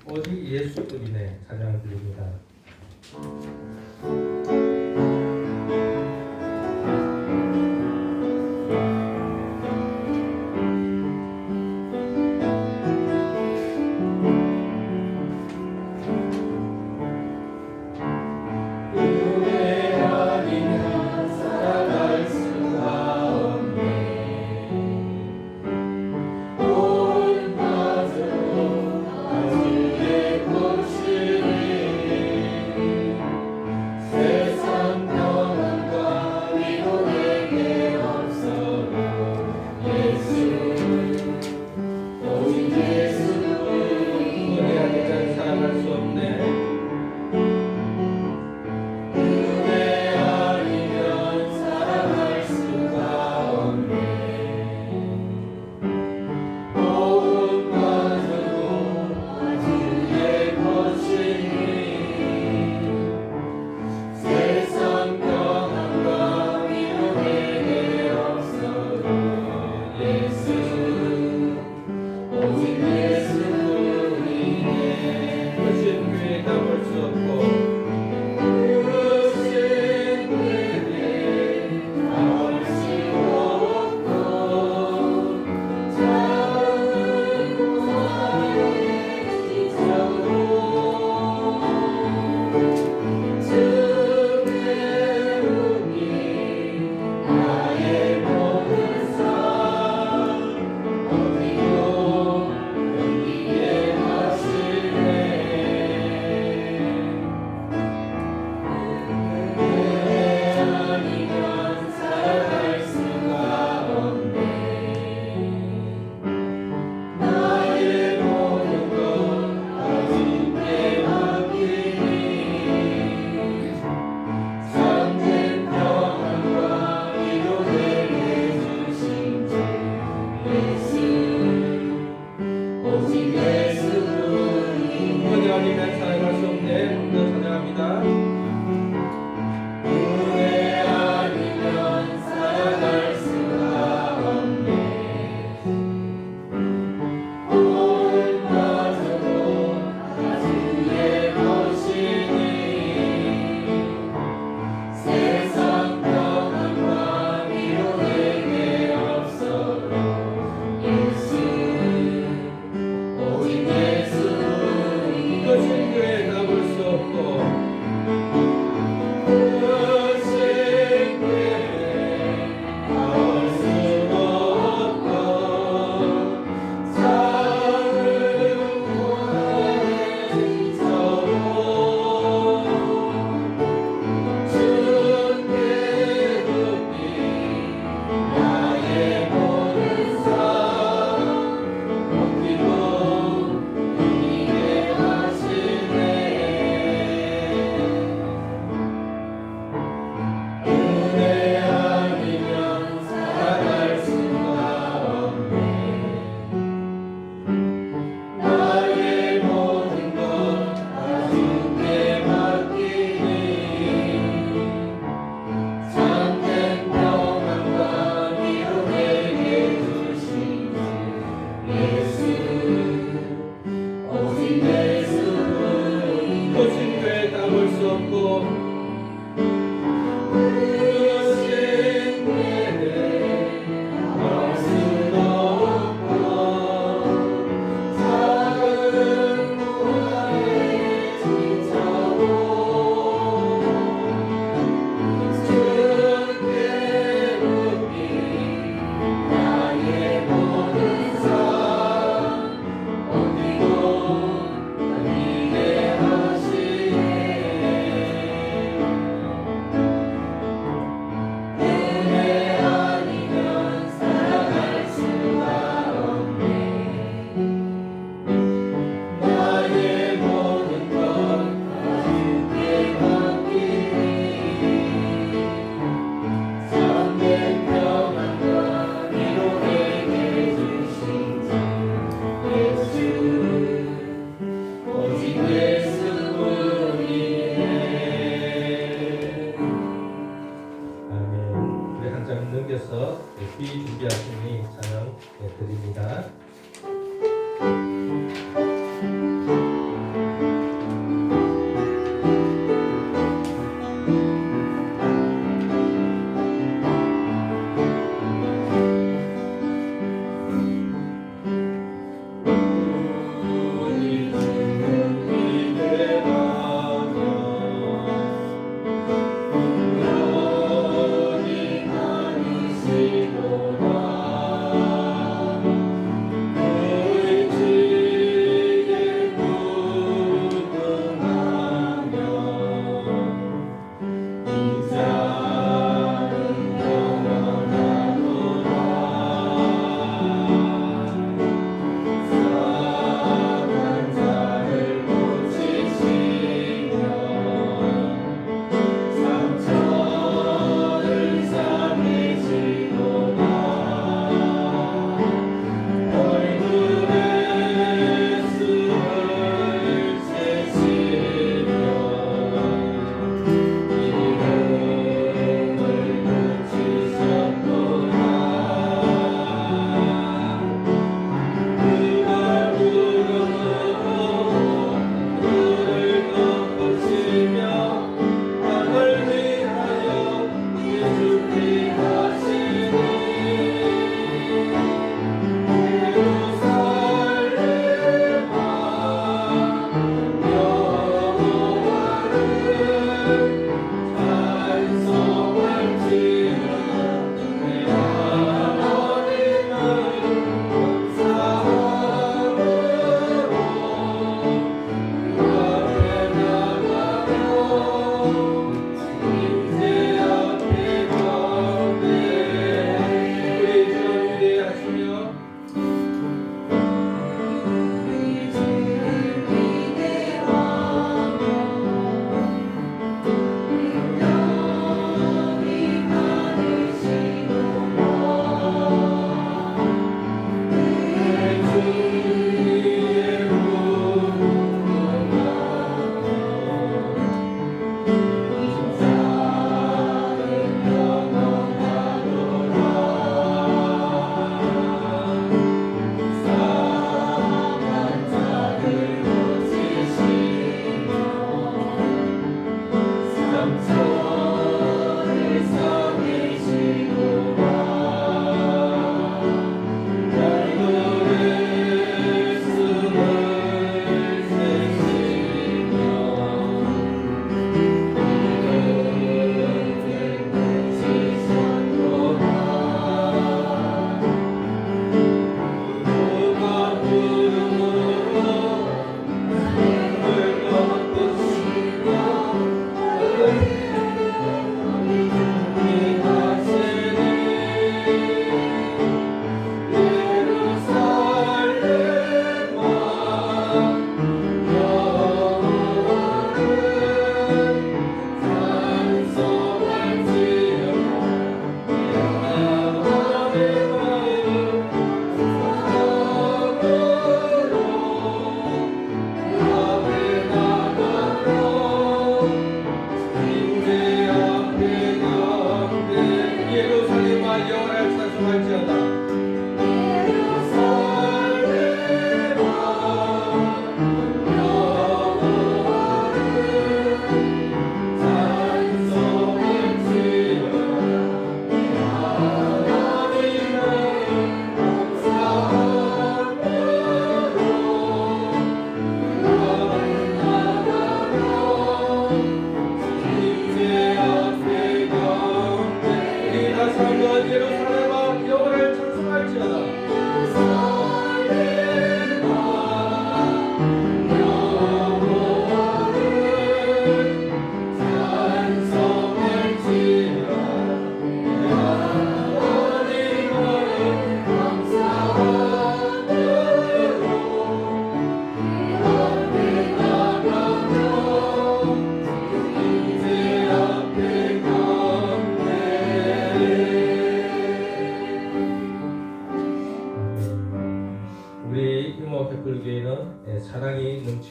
오직 예수뿐이네 찬양을 드립니다.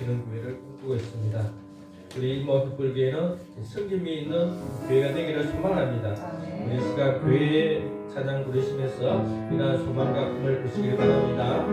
이루시는 교회를 꿈꾸고 있습니다. 우리 이모교회는 성김이 있는 교회가 되기를 소망합니다. 우리 시간 교회 찬양 부르시면서 이러한 소망과 꿈을 꾸시길 바랍니다.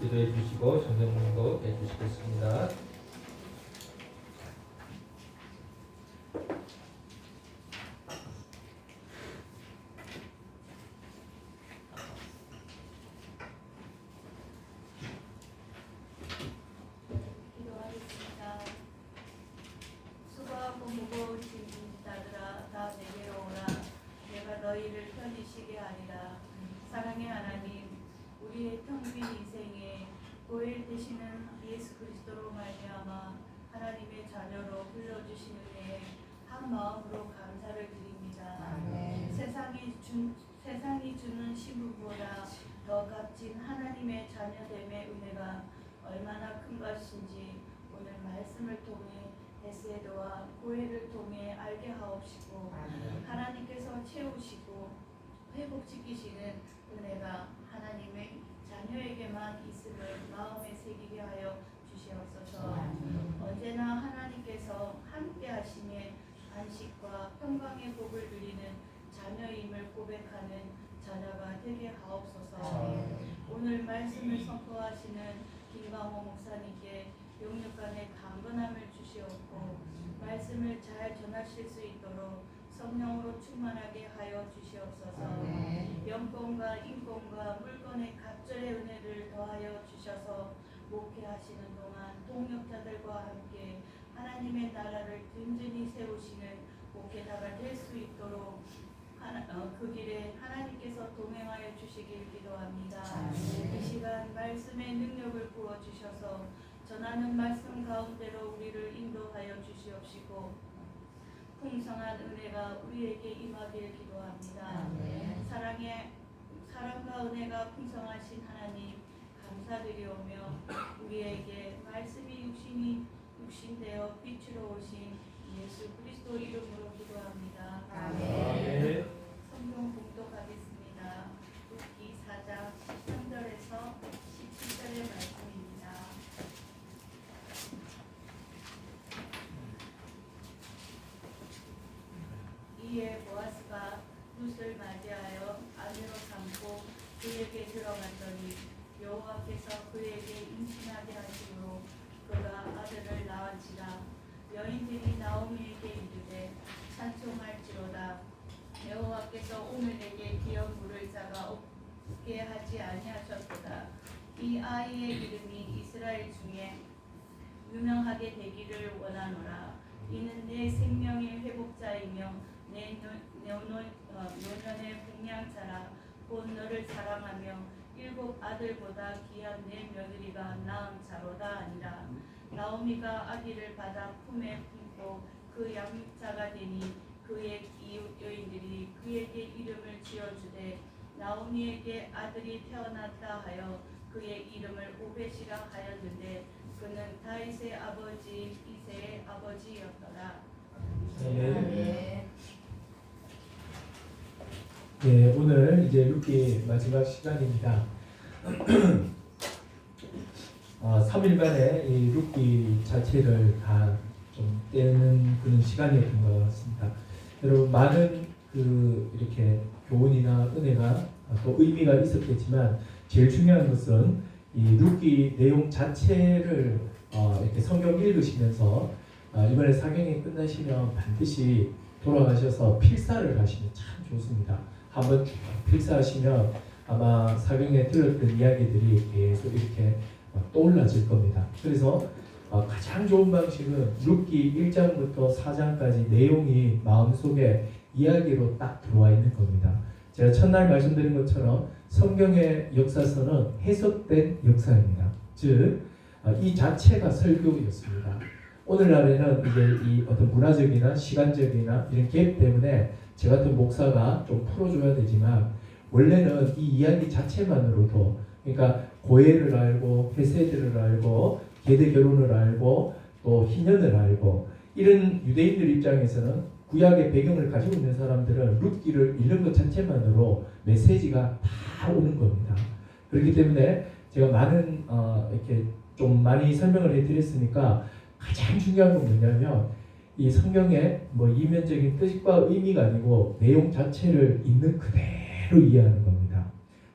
기도해 주시고 성경 공독해 주시겠습니다. 기도하겠습니다. 수고하고 무거우신 자들아 다 내게로 오라. 내가 너희를 편히 쉬게 하리라. 사랑의 하나님, 우리의 텅 빈 인생에 고일 되시는 예수 그리스도로 말미암아 하나님의 자녀로 불러주신 은혜에 한 마음으로 감사를 드립니다. 아멘. 세상이 주는 신분보다 더 값진 하나님의 자녀됨의 은혜가 얼마나 큰 것인지 오늘 말씀을 통해 에세도와 고해를 통해 알게 하옵시고, 하나님께서 채우시고 회복시키시는 은혜가 하나님의 자녀에게만 있음을 마음에 새기게 하여 주시옵소서. 언제나 하나님께서 함께 하심에 안식과 평강의 복을 누리는 자녀임을 고백하는 자녀가 되게 하옵소서. 오늘 말씀을 선포하시는 김광호 목사님께 영육간의 강건함을 주시옵고 말씀을 잘 전하실 수 있도록 성령으로 충만하게 하여 주시옵소서. 영권과 인권과 물권의 갑절의 은혜를 더하여 주셔서 목회하시는 동안 동역자들과 함께 하나님의 나라를 든든히 세우시는 목회자가 될 수 있도록 그 길에 하나님께서 동행하여 주시길 기도합니다. 이 시간 말씀의 능력을 부어주셔서 전하는 말씀 가운데로 우리를 인도하여 주시옵시고 풍성한 은혜가 우리에게 임하길 기도합니다. 사랑과 은혜가 풍성하신 하나님 감사드리오며 우리에게 말씀이 육신되어 빛으로 오신 예수 그리스도 이름으로 기도합니다. 아멘. 성경 봉독하겠습니다. 룻기 4장 13절에서 17절의 말씀입니다. 이에 보아스가 룻을 맞이하여 아내로 삼고 그에게 들어갔더니 여호와께서 그에게 임신하게 하심으로 그가 아들을 낳은지라. 여인들이 나오미에게 이르되 찬송할지로다. 여호와께서 오늘 내게 기업 물을 자가 없게 하지 아니하셨도다. 이 아이의 이름이 이스라엘 중에 유명하게 되기를 원하노라. 이는 내 생명의 회복자이며 내 노년의 공양자라. 곧 너를 사랑하며 7 아들보다 귀한 내 며느리가 낳은 자로다 아니라. 나오미가 아기를 받아 품에 품고 그 양육자가 되니 그의 이웃 여인들이 그에게 이름을 지어주되 나오미에게 아들이 태어났다 하여 그의 이름을 오벳이라 하였는데 그는 다윗의 아버지 이새의 아버지였더라. 네, 오늘 이제 룻기 마지막 시간입니다. 3일간의 이 룻기 자체를 다 좀 떼는 그런 시간이었던 것 같습니다. 여러분 많은 이렇게 교훈이나 은혜가 또 의미가 있었겠지만 제일 중요한 것은 이 룻기 내용 자체를 이렇게 성경 읽으시면서 이번에 사경이 끝나시면 반드시 돌아가셔서 필사를 하시면 참 좋습니다. 한번 쭉 필사하시면 아마 사경에 들었던 이야기들이 계속 이렇게 떠올라질 겁니다. 그래서 가장 좋은 방식은 룻기 1장부터 4장까지 내용이 마음속에 이야기로 딱 들어와 있는 겁니다. 제가 첫날 말씀드린 것처럼 성경의 역사서는 해석된 역사입니다. 즉, 이 자체가 설교였습니다. 오늘날에는 이제 이 어떤 문화적이나 시간적이나 이런 갭 때문에 저 같은 목사가 좀 풀어줘야 되지만 원래는 이 이야기 자체만으로도 그러니까 고해를 알고 헤세드를 알고 계대 결혼을 알고 또 희년을 알고 이런 유대인들 입장에서는 구약의 배경을 가지고 있는 사람들은 룻기를 읽는 것 자체만으로 메시지가 다 오는 겁니다. 그렇기 때문에 제가 많은 이렇게 좀 많이 설명을 해드렸으니까 가장 중요한 건 뭐냐면 이 성경의 뭐 이면적인 뜻과 의미가 아니고 내용 자체를 있는 그대로 이해하는 겁니다.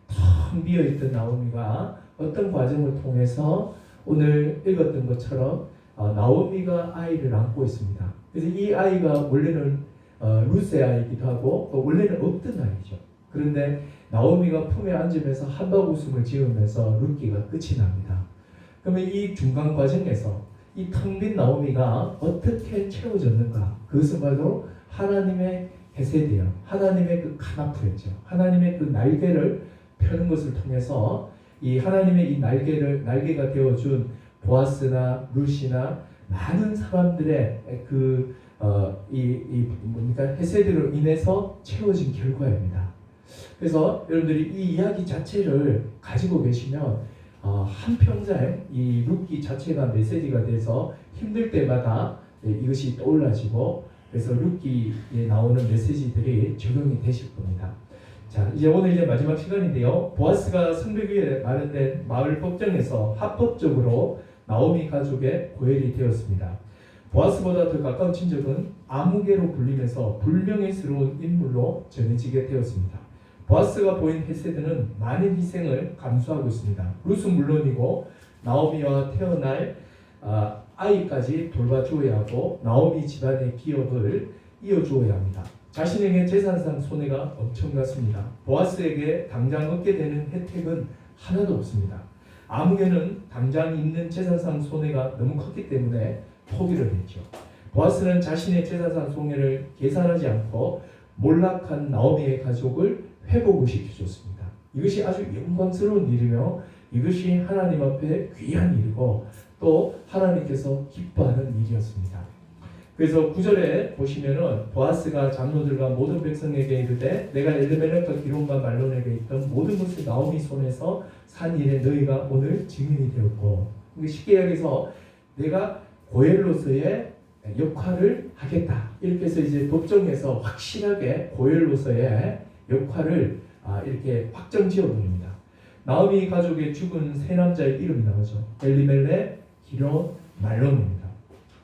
텅 비어있던 나오미가 어떤 과정을 통해서 오늘 읽었던 것처럼 나오미가 아이를 안고 있습니다. 그래서 이 아이가 원래는 룻의 아이기도 하고 또 원래는 없던 아이죠. 그런데 나오미가 품에 앉으면서 한바구음을 지으면서 룻기가 끝이 납니다. 그러면 이 중간 과정에서 이 텅 빈 나오미가 어떻게 채워졌는가? 그것은 바로 하나님의 헤세드예요. 하나님의 그 카나프였죠. 하나님의 그 날개를 펴는 것을 통해서 이 하나님의 이 날개가 되어준 보아스나 룻이나 많은 사람들의 뭡니까 헤세드로 인해서 채워진 결과입니다. 그래서 여러분들이 이 이야기 자체를 가지고 계시면 한평생 이 룻기 자체가 메시지가 돼서 힘들 때마다 이것이 떠올라지고 그래서 룻기에 나오는 메시지들이 적용이 되실 겁니다. 자, 이제 오늘 이제 마지막 시간인데요. 보아스가 성벽 위에 마련된 마을 법정에서 합법적으로 나오미 가족의 고엘이 되었습니다. 보아스보다 더 가까운 친척은 아무개로 불리면서 불명예스러운 인물로 전해지게 되었습니다. 보아스가 보인 헤세드는 많은 희생을 감수하고 있습니다. 룻은 물론이고 나오미와 태어날 아이까지 돌봐주어야 하고 나오미 집안의 기업을 이어주어야 합니다. 자신에게 재산상 손해가 엄청났습니다. 보아스에게 당장 얻게 되는 혜택은 하나도 없습니다. 아무개는 당장 있는 재산상 손해가 너무 컸기 때문에 포기를 했죠. 보아스는 자신의 재산상 손해를 계산하지 않고 몰락한 나오미의 가족을 회복을 시켜줬습니다. 이것이 아주 영광스러운 일이며 이것이 하나님 앞에 귀한 일이고 또 하나님께서 기뻐하는 일이었습니다. 그래서 9절에 보시면은 보아스가 장로들과 모든 백성에게 이르되 내가 엘리멜렉과 기론과 말론에게 있던 모든 것을 나오미 손에서 산 일에 너희가 오늘 증인이 되었고, 쉽게 이야기해서 내가 고엘로서의 역할을 하겠다. 이렇게 해서 이제 법정에서 확실하게 고엘로서의 역할을 이렇게 확정지어 버립니다. 나오미 가족의 죽은 세 남자의 이름이 나오죠. 엘리멜렉, 기론, 말론입니다.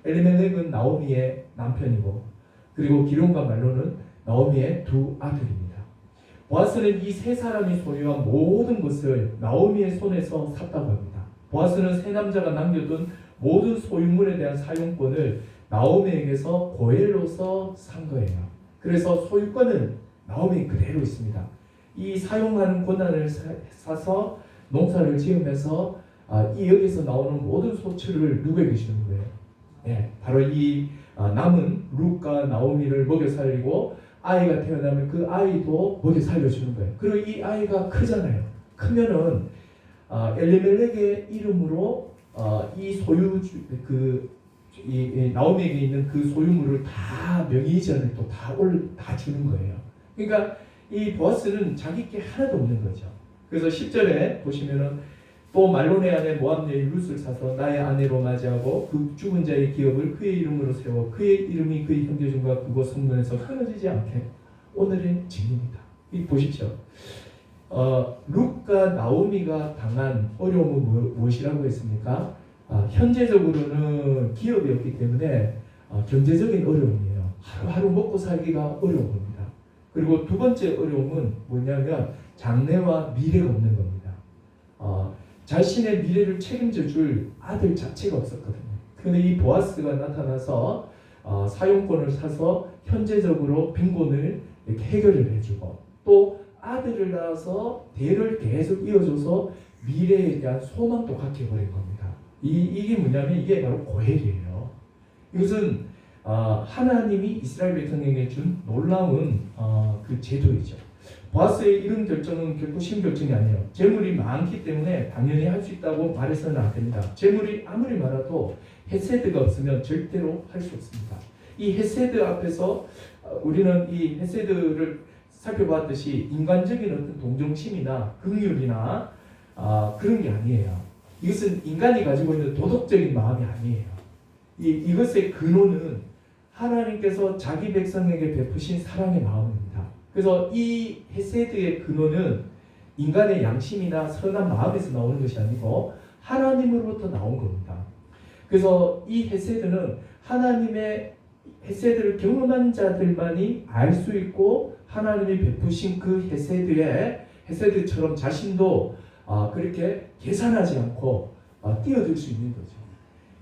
엘리멜렉은 나오미의 남편이고 그리고 기론과 말론은 나오미의 두 아들입니다. 보아스는 이 세 사람이 소유한 모든 것을 나오미의 손에서 샀다고 합니다. 보아스는 세 남자가 남겨둔 모든 소유물에 대한 사용권을 나오미에게서 고엘로서 산 거예요. 그래서 소유권은 나오미 그대로 있습니다. 이 사용하는 권한을 사서 농사를 지으면서 이 여기서 나오는 모든 소출을 누구에게 주는 거예요? 네, 바로 이 남은 룻과 나오미를 먹여 살리고 아이가 태어나면 그 아이도 먹여 살려주는 거예요. 그리고 이 아이가 크잖아요. 크면은 엘리멜렉의 이름으로 이 소유주 이 나오미에게 있는 그 소유물을 다 명의이전을 또 다 주는 거예요. 그러니까 이 보아스는 자기 게 하나도 없는 거죠. 그래서 10절에 보시면은 또 말론의 아내 모압 여인 룻을 사서 나의 아내로 맞이하고 그 죽은 자의 기업을 그의 이름으로 세워 그의 이름이 그의 형제중과 그곳 성문에서 끊어지지 않게 오늘의 증인이다. 이 보십시오. 룻과 나오미가 당한 어려움은 무엇이라고 했습니까? 현재적으로는 기업이 없기 때문에 경제적인 어려움이에요. 하루하루 먹고 살기가 어려운 겁니다. 그리고 두 번째 어려움은 뭐냐면 장래와 미래가 없는 겁니다. 자신의 미래를 책임져 줄 아들 자체가 없었거든요. 그런데 이 보아스가 나타나서 사용권을 사서 현재적으로 빈곤을 이렇게 해결을 해주고 또 아들을 낳아서 대를 계속 이어줘서 미래에 대한 소망도 갖게 해버린 겁니다. 이게 뭐냐면 이게 바로 고엘이에요. 이것은 하나님이 이스라엘 백성에게 준 놀라운 그 제도이죠. 보아스의 이런 결정은 결코 쉬운 결정이 아니에요. 재물이 많기 때문에 당연히 할 수 있다고 말해서는 안 됩니다. 재물이 아무리 많아도 헤세드가 없으면 절대로 할 수 없습니다. 이 헤세드 앞에서 우리는 이 헤세드를 살펴봤듯이 인간적인 어떤 동정심이나 긍휼이나 그런 게 아니에요. 이것은 인간이 가지고 있는 도덕적인 마음이 아니에요. 이것의 근원은 하나님께서 자기 백성에게 베푸신 사랑의 마음입니다. 그래서 이 헤세드의 근원은 인간의 양심이나 선한 마음에서 나오는 것이 아니고 하나님으로부터 나온 겁니다. 그래서 이 헤세드는 하나님의 헤세드를 경험한 자들만이 알 수 있고 하나님이 베푸신 그 헤세드처럼 자신도 그렇게 계산하지 않고 뛰어들 수 있는 거죠.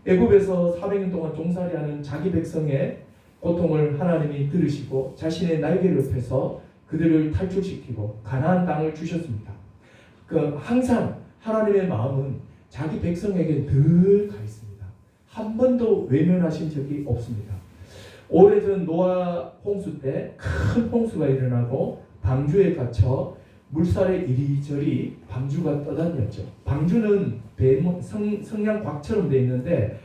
애굽에서 400년 동안 종살이하는 자기 백성의 고통을 하나님이 들으시고 자신의 날개를 펴서 그들을 탈출시키고 가나안 땅을 주셨습니다. 항상 하나님의 마음은 자기 백성에게 늘 가 있습니다. 한 번도 외면하신 적이 없습니다. 오래전 노아 홍수 때 큰 홍수가 일어나고 방주에 갇혀 물살에 이리저리 방주가 떠다녔죠. 방주는 성냥곽처럼 되어 있는데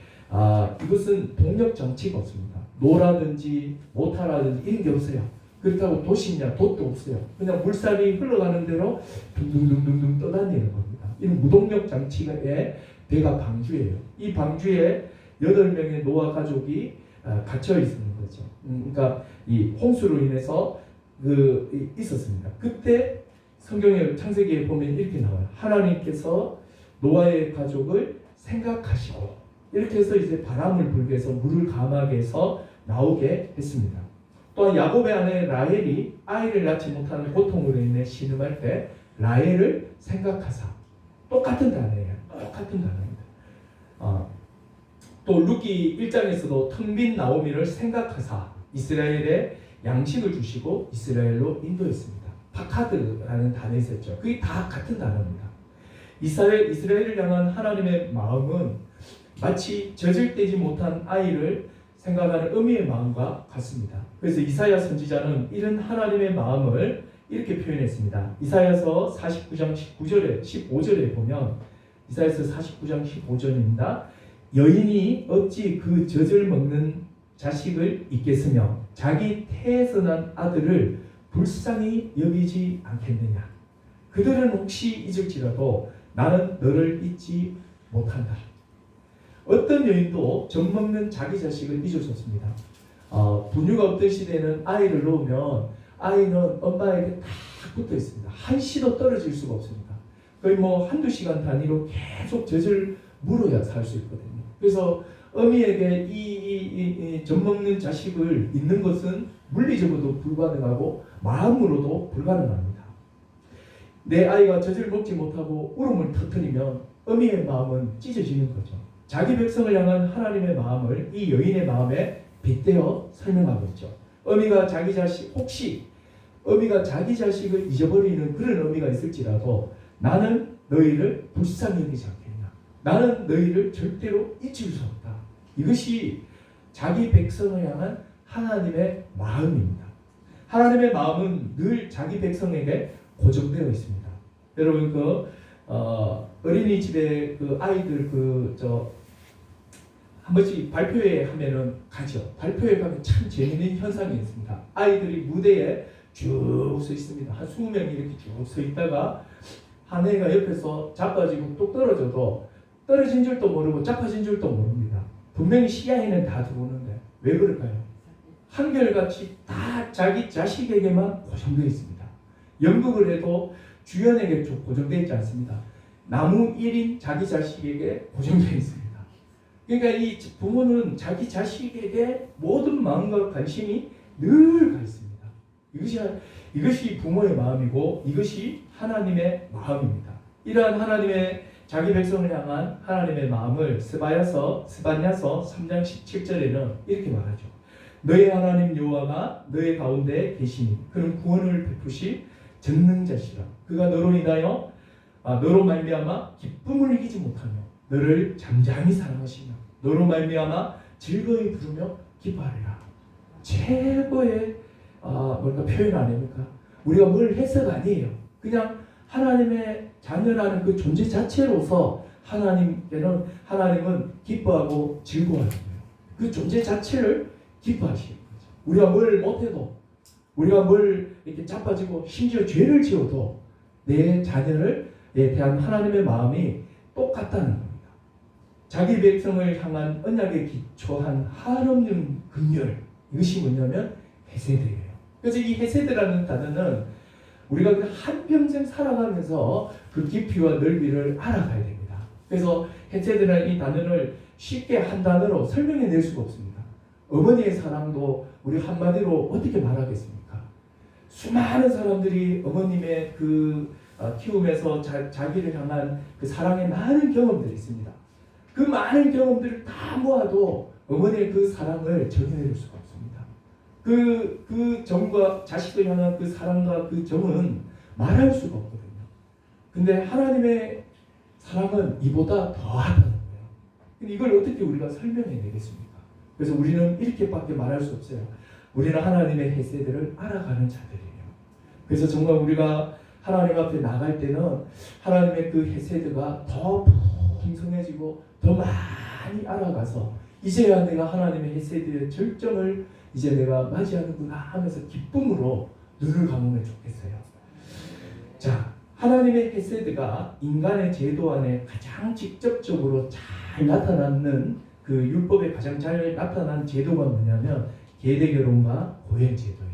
이것은 동력 장치가 없습니다. 노라든지 모타라든지 이런 게 없어요. 그렇다고 돛이냐 돛도 없어요. 그냥 물살이 흘러가는 대로 둥둥둥둥 떠다니는 겁니다. 이런 무동력 장치의 배가 방주예요. 이 방주에 8명의 노아 가족이 갇혀 있는 거죠. 그러니까 이 홍수로 인해서 있었습니다. 그때 성경의 창세기에 보면 이렇게 나와요. 하나님께서 노아의 가족을 생각하시고 이렇게 해서 이제 바람을 불게 해서 물을 감하게 해서 나오게 했습니다. 또한 야곱의 아내 라헬이 아이를 낳지 못하는 고통으로 인해 신음할 때 라헬을 생각하사 똑같은 단어예요. 똑같은 단어입니다. 또 루키 1장에서도 텅 빈 나오미를 생각하사 이스라엘의 양식을 주시고 이스라엘로 인도했습니다. 파카드라는 단어 있었죠. 그게 다 같은 단어입니다. 이스라엘을 향한 하나님의 마음은 마치 젖을 못한 아이를 생각하는 어미의 마음과 같습니다. 그래서 이사야 선지자는 이런 하나님의 마음을 이렇게 표현했습니다. 이사야서 49장 15절에 보면 이사야서 49장 15절입니다. 여인이 어찌 그 젖을 먹는 자식을 잊겠으며 자기 태에서 난 아들을 불쌍히 여기지 않겠느냐. 그들은 혹시 잊을지라도 나는 너를 잊지 못한다. 어떤 여인도 젖 먹는 자기 자식을 잊을 수 없습니다. 분유가 없던 시대에는 아이를 놓으면 아이는 엄마에게 딱 붙어 있습니다. 한시도 떨어질 수가 없습니다. 거의 한두 시간 단위로 계속 젖을 물어야 살 수 있거든요. 그래서 어미에게 이 젖 먹는 자식을 잊는 것은 물리적으로도 불가능하고 마음으로도 불가능합니다. 내 아이가 젖을 먹지 못하고 울음을 터뜨리면 어미의 마음은 찢어지는 거죠. 자기 백성을 향한 하나님의 마음을 이 여인의 마음에 빗대어 설명하고 있죠. 어미가 자기 자식을 잊어버리는 그런 어미가 있을지라도 나는 너희를 불쌍히 여기지 않겠냐. 나는 너희를 절대로 잊을 수 없다. 이것이 자기 백성을 향한 하나님의 마음입니다. 하나님의 마음은 늘 자기 백성에게 고정되어 있습니다. 여러분 어린이집에 아이들 한 번씩 발표회 하면은 가죠. 발표회 가면 참 재미있는 현상이 있습니다. 아이들이 무대에 쭉 서 있습니다. 한 20명이 이렇게 쭉 서 있다가 한 애가 옆에서 자빠지고 뚝 떨어져도 떨어진 줄도 모르고 자빠진 줄도 모릅니다. 분명히 시야에는 다 들어오는데 왜 그럴까요? 한결같이 다 자기 자식에게만 고정되어 있습니다. 연극을 해도 주연에게 좀 고정되어 있지 않습니다. 나무 1인 자기 자식에게 고정되어 있습니다. 그러니까 이 부모는 자기 자식에게 모든 마음과 관심이 늘 가 있습니다. 이것이 부모의 마음이고 이것이 하나님의 마음입니다. 이러한 하나님의 자기 백성을 향한 하나님의 마음을 스바냐서 3장 17절에는 이렇게 말하죠. 너의 하나님 여호와가 너의 가운데 계시니 그는 구원을 베푸시 전능자시라. 그가 너로 인하여 너로 말미암아 기쁨을 이기지 못하며 너를 잠잠히 사랑하시며 너로 말미암아 즐거이 부르며 기뻐하리라. 최고의 표현 아닙니까? 우리가 뭘 해서가 아니에요. 그냥 하나님의 자녀라는 그 존재 자체로서 하나님은 기뻐하고 즐거워하는 거예요. 그 존재 자체를 기뻐하시는 거죠. 우리가 뭘 못해도 우리가 뭘 이렇게 자빠지고 심지어 죄를 지어도 내 자녀에 대한 하나님의 마음이 똑같다는 겁니다. 자기 백성을 향한 언약에 기초한 한없는 긍휼, 이것이 뭐냐면 헤세드예요. 그래서 이 헤세드라는 단어는 우리가 그냥 한평생 살아가면서 그 깊이와 넓이를 알아가야 됩니다. 그래서 헤세드라는 이 단어를 쉽게 한 단어로 설명해낼 수가 없습니다. 어머니의 사랑도 우리 한마디로 어떻게 말하겠습니까? 수많은 사람들이 어머님의 키움에서 자기를 향한 그 사랑의 많은 경험들이 있습니다. 그 많은 경험들을 다 모아도 어머니의 그 사랑을 전해낼 수가 없습니다. 그 정과 자식을 향한 그 사랑과 그 정은 말할 수가 없거든요. 근데 하나님의 사랑은 이보다 더하다는 거예요. 근데 이걸 어떻게 우리가 설명해내겠습니까? 그래서 우리는 이렇게밖에 말할 수 없어요. 우리는 하나님의 헤세드를 알아가는 자들이에요. 그래서 정말 우리가 하나님 앞에 나갈 때는 하나님의 그 헤세드가 더 풍성해지고 더 많이 알아가서 이제야 내가 하나님의 헤세드의 절정을 이제 내가 맞이하는구나 하면서 기쁨으로 눈을 감으면 좋겠어요. 자, 하나님의 헤세드가 인간의 제도 안에 가장 직접적으로 잘 나타나는 그 율법에 가장 잘 나타난 제도가 뭐냐면 계대결혼과 고혈제도예요.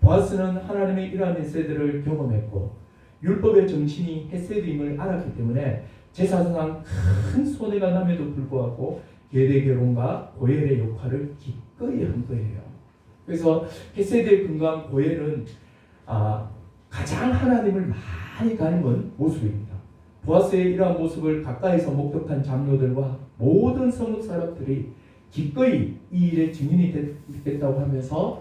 보아스는 하나님의 이러한 헤세드를 경험했고 율법의 정신이 헤세드임을 알았기 때문에 제사상 큰 손해가 남에도 불구하고 계대결혼과 고혈의 역할을 기꺼이 한 거예요. 그래서 헤세드의 근거한 고혈은 가장 하나님을 많이 닮은 모습입니다. 보아스의 이러한 모습을 가까이서 목격한 장로들과 모든 성읍 사람들이 기꺼이 이 일의 증인이 됐다고 하면서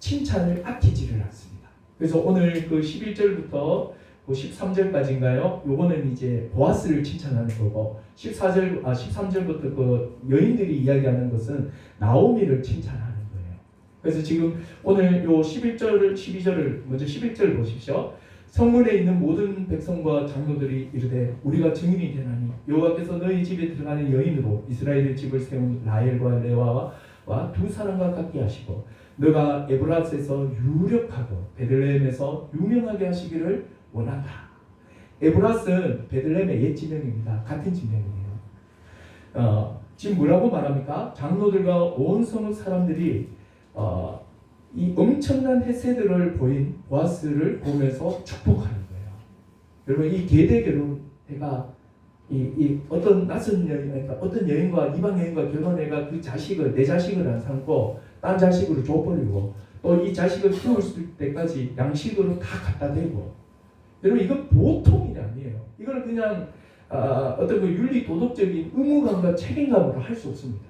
칭찬을 아끼지를 않습니다. 그래서 오늘 그 11절부터 13절까지인가요? 요거는 이제 보아스를 칭찬하는 거고 13절부터 그 여인들이 이야기하는 것은 나오미를 칭찬하는 거예요. 그래서 지금 오늘 요 12절을 먼저 11절 보십시오. 성문에 있는 모든 백성과 장로들이 이르되 우리가 증인이 되나니 여호와께서 너희 집에 들어가는 여인으로 이스라엘의 집을 세운 라헬과 레아와 두 사람과 같게 하시고 너가 에브라스에서 유력하고 베들레헴에서 유명하게 하시기를 원한다. 에브라스는 베들레헴의 옛 지명입니다. 같은 지명이에요. 지금 뭐라고 말합니까? 장로들과 온 성읍 사람들이 이 엄청난 헤세드를 보인 보아스를 보면서 축복하는 거예요. 여러분 이 계대 결혼회가 이 어떤 낯선 여인, 그러니까 어떤 여인과 이방 여인과 결혼해가 그 자식을 내 자식을 안 삼고 딴 자식으로 줘버리고 또 이 자식을 키울 때까지 양식으로 다 갖다 대고 여러분 이건 보통 일이 아니에요. 이걸 그냥 어떤 그 윤리 도덕적인 의무감과 책임감으로 할 수 없습니다.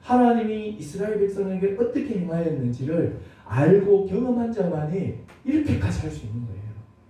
하나님이 이스라엘 백성에게 어떻게 행하였는지를 알고 경험한 자만이 이렇게까지 할 수 있는 거예요.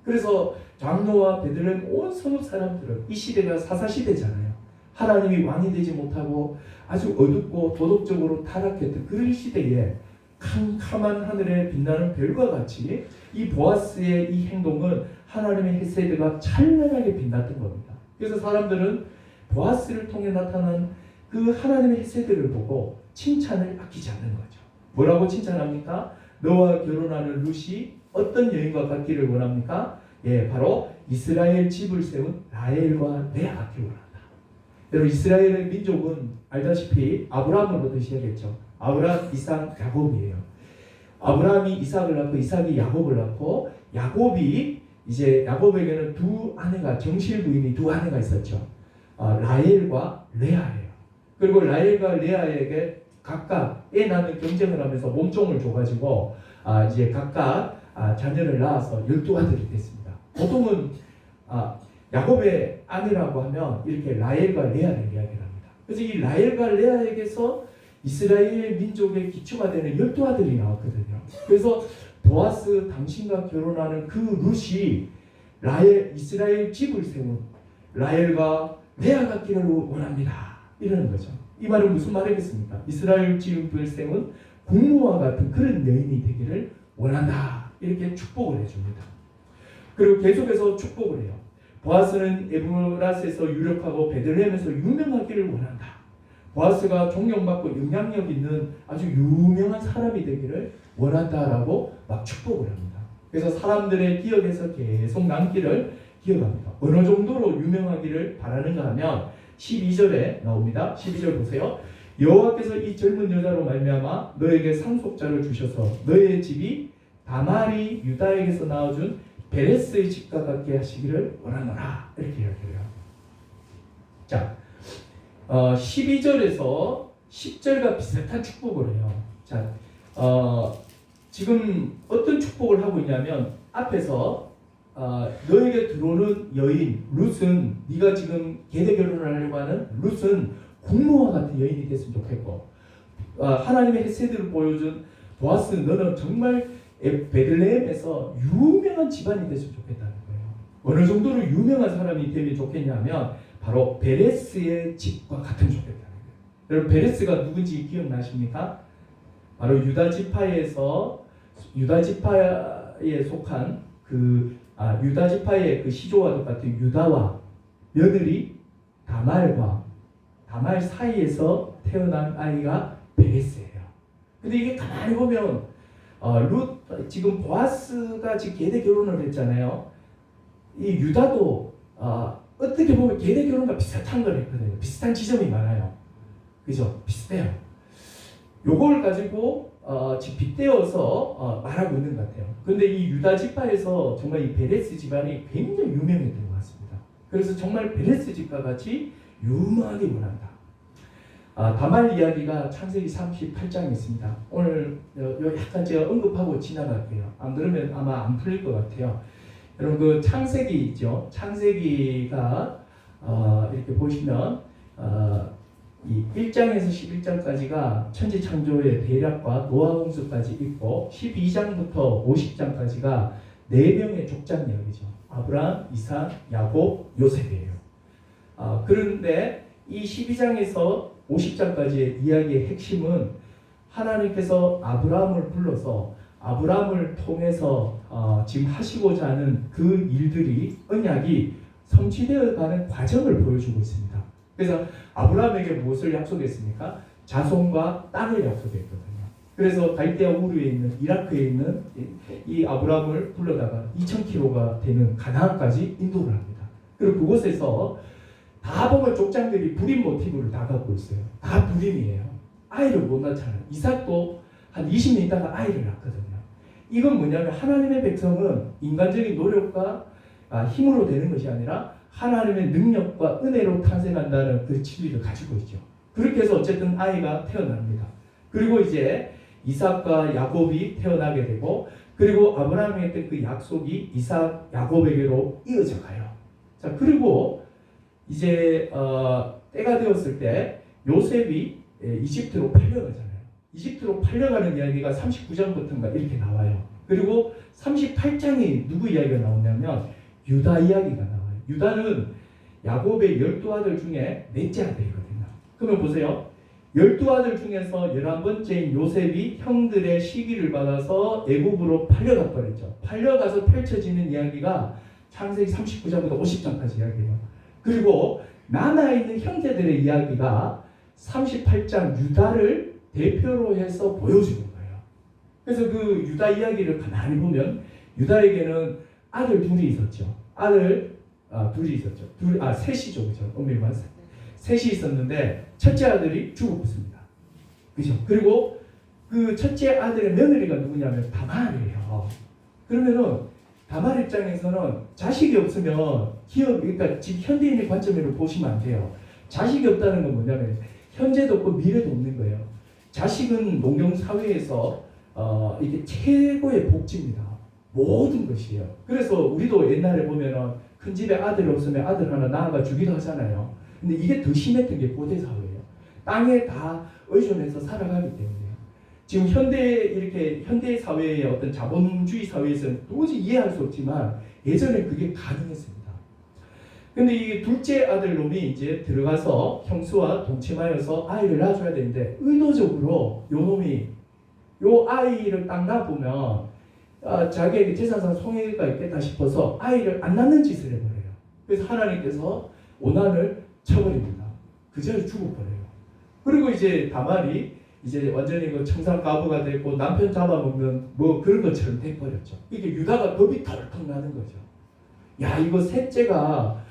그래서 장로와 베들레헴 온 성읍 사람들은 이 시대가 사사시대잖아요. 하나님이 왕이 되지 못하고 아주 어둡고 도덕적으로 타락했던 그런 시대에 캄캄한 하늘에 빛나는 별과 같이 이 보아스의 이 행동은 하나님의 헤세드가 찬란하게 빛났던 겁니다. 그래서 사람들은 보아스를 통해 나타난 그 하나님의 헤세드를 보고 칭찬을 아끼지 않는 거죠. 뭐라고 칭찬합니까? 너와 결혼하는 룻이 어떤 여인과 같기를 원합니까? 예, 바로 이스라엘 집을 세운 라헬과 레아 같기를 원한다. 여러분 이스라엘의 민족은 알다시피 아브라함으로부터 시작했죠. 아브라함, 이삭, 야곱이에요. 아브라함이 이삭을 낳고 이삭이 야곱을 낳고 야곱이 이제 야곱에게는 두 아내가 정실 부인이 두 아내가 있었죠. 라헬과 레아예요. 그리고 라헬과 레아에게 각각 애 낳는 경쟁을 하면서 몸종을 줘가지고 이제 각각 자녀를 낳아서 12아들이 됐습니다. 보통은 야곱의 아내라고 하면 이렇게 라헬과 레아를 이야기를 합니다. 그래서 이 라헬과 레아에게서 이스라엘 민족의 기초가 되는 12아들이 나왔거든요. 그래서 보아스 당신과 결혼하는 그 룻이 이스라엘 집을 세운 라헬과 레아 같기를 원합니다. 이러는 거죠. 이 말은 무슨 말이겠습니까? 이스라엘 집을 세운 공무와 같은 그런 여인이 되기를 원한다. 이렇게 축복을 해줍니다. 그리고 계속해서 축복을 해요. 보아스는 에브라스에서 유력하고 베들레헴에서 유명하기를 원한다. 보아스가 존경받고 영향력 있는 아주 유명한 사람이 되기를 원한다라고 막 축복을 합니다. 그래서 사람들의 기억에서 계속 남기를 기억합니다. 어느 정도로 유명하기를 바라는가 하면 12절에 나옵니다. 12절 보세요. 여호와께서 이 젊은 여자로 말미암아 너에게 상속자를 주셔서 너의 집이 다말이 유다에게서 낳아준 베레스의 집과 같게 하시기를 원하노라. 이렇게 이야기해요. 자, 12절에서 10절과 비슷한 축복을 해요. 자, 지금 어떤 축복을 하고 있냐면 앞에서 너에게 들어오는 여인 룻은 네가 지금 계대 결혼을 하려고 하는 룻은 공무와 같은 여인이 됐으면 좋겠고 하나님의 헤세드를 보여준 보아스 너는 정말 베들레헴에서 유명한 집안이 됐으면 좋겠다는 거예요. 어느 정도로 유명한 사람이 되면 좋겠냐면 바로 베레스의 집과 같으면 좋겠다는 거예요. 여러분 베레스가 누군지 기억나십니까? 바로 유다 지파에 속한 유다 지파의 그 시조와 똑같은 유다와 며느리 다말 사이에서 태어난 아이가 베레스예요. 근데 이게 가만히 보면 지금 보아스가 지금 계대 결혼을 했잖아요. 이 유다도 어떻게 보면 계대 결혼과 비슷한 걸 했거든요. 비슷한 지점이 많아요. 그죠? 비슷해요. 요걸 가지고 지금 빗대어서 말하고 있는 것 같아요. 근데 이 유다 지파에서 정말 이 베레스 집안이 굉장히 유명했던 것 같습니다. 그래서 정말 베레스 집과 같이 유명하게 원한다. 다말 이야기가 창세기 38장에 있습니다. 오늘 약간 제가 언급하고 지나갈게요. 안 그러면 아마 안 풀릴 것 같아요. 여러분 그 창세기 있죠. 창세기가 이렇게 보시면 이 1장에서 11장까지가 천지창조의 대략과 노아 홍수까지 있고 12장부터 50장까지가 4명의 족장 이야기죠. 아브라함, 이삭, 야곱, 요셉이에요. 그런데 이 12장에서 50장까지의 이야기의 핵심은 하나님께서 아브라함을 불러서 아브라함을 통해서 지금 하시고자 하는 그 일들이 언약이 성취되어 가는 과정을 보여주고 있습니다. 그래서 아브라함에게 무엇을 약속했습니까? 자손과 땅을 약속했거든요. 그래서 갈대아 우르에 있는 이라크에 있는 이 아브라함을 불러다가 2000km가 되는 가나안까지 인도를 합니다. 그리고 그곳에서 다 보면 족장들이 불임 모티브를 다 갖고 있어요. 다 불임이에요. 아이를 못 낳잖아요. 이삭도 한 20년 있다가 아이를 낳거든요. 이건 뭐냐면 하나님의 백성은 인간적인 노력과 힘으로 되는 것이 아니라 하나님의 능력과 은혜로 탄생한다는 그 진리를 가지고 있죠. 그렇게 해서 어쨌든 아이가 태어납니다. 그리고 이제 이삭과 야곱이 태어나게 되고 그리고 아브라함이 했던 그 약속이 이삭, 야곱에게로 이어져 가요. 자, 그리고 이제 때가 되었을 때 요셉이 이집트로 팔려가잖아요. 이집트로 팔려가는 이야기가 39장부터인가 이렇게 나와요. 그리고 38장이 누구 이야기가 나오냐면 유다 이야기가 나와요. 유다는 야곱의 12아들 중에 넷째 아들이거든요. 그러면 보세요. 12아들 중에서 11번째인 요셉이 형들의 시기를 받아서 애국으로 팔려가 버렸죠. 팔려가서 펼쳐지는 이야기가 창세기 39장부터 50장까지 이야기해요. 그리고 남아있는 형제들의 이야기가 38장 유다를 대표로 해서 보여주는 거예요. 그래서 그 유다 이야기를 가만히 보면 유다에게는 아들 둘이 있었죠. 둘이 있었죠. 셋이죠. 그죠? 엄밀만 셋이 있었는데 첫째 아들이 죽었습니다. 그죠? 그리고 그 첫째 아들의 며느리가 누구냐면 다말이에요. 그러면은 다말 입장에서는 자식이 없으면 그러니까 지금 현대인의 관점으로 보시면 안 돼요. 자식이 없다는 건 뭐냐면 현재도 없고 미래도 없는 거예요. 자식은 농경 사회에서 이게 최고의 복지입니다. 모든 것이에요. 그래서 우리도 옛날에 보면은 큰 집에 아들 없으면 아들 하나 낳아가 주기도 하잖아요. 근데 이게 더 심했던 게 고대 사회예요. 땅에 다 의존해서 살아가기 때문에요. 지금 현대 사회의 어떤 자본주의 사회에서는 도저히 이해할 수 없지만 예전에 그게 가능했습니다. 근데 이 둘째 아들 놈이 이제 들어가서 형수와 동침하여서 아이를 낳아줘야 되는데 의도적으로 요 놈이 요 아이를 딱 낳아보면 자기에게 재산상 손해가 있겠다 싶어서 아이를 안 낳는 짓을 해버려요. 그래서 하나님께서 오난을 쳐버립니다. 그 자리에 죽어버려요. 그리고 이제 다말이 이제 완전히 그 청산가부가 됐고 남편 잡아먹는 뭐 그런 것처럼 돼버렸죠. 이게 유다가 겁이 덜컥 나는 거죠. 야, 이거 셋째가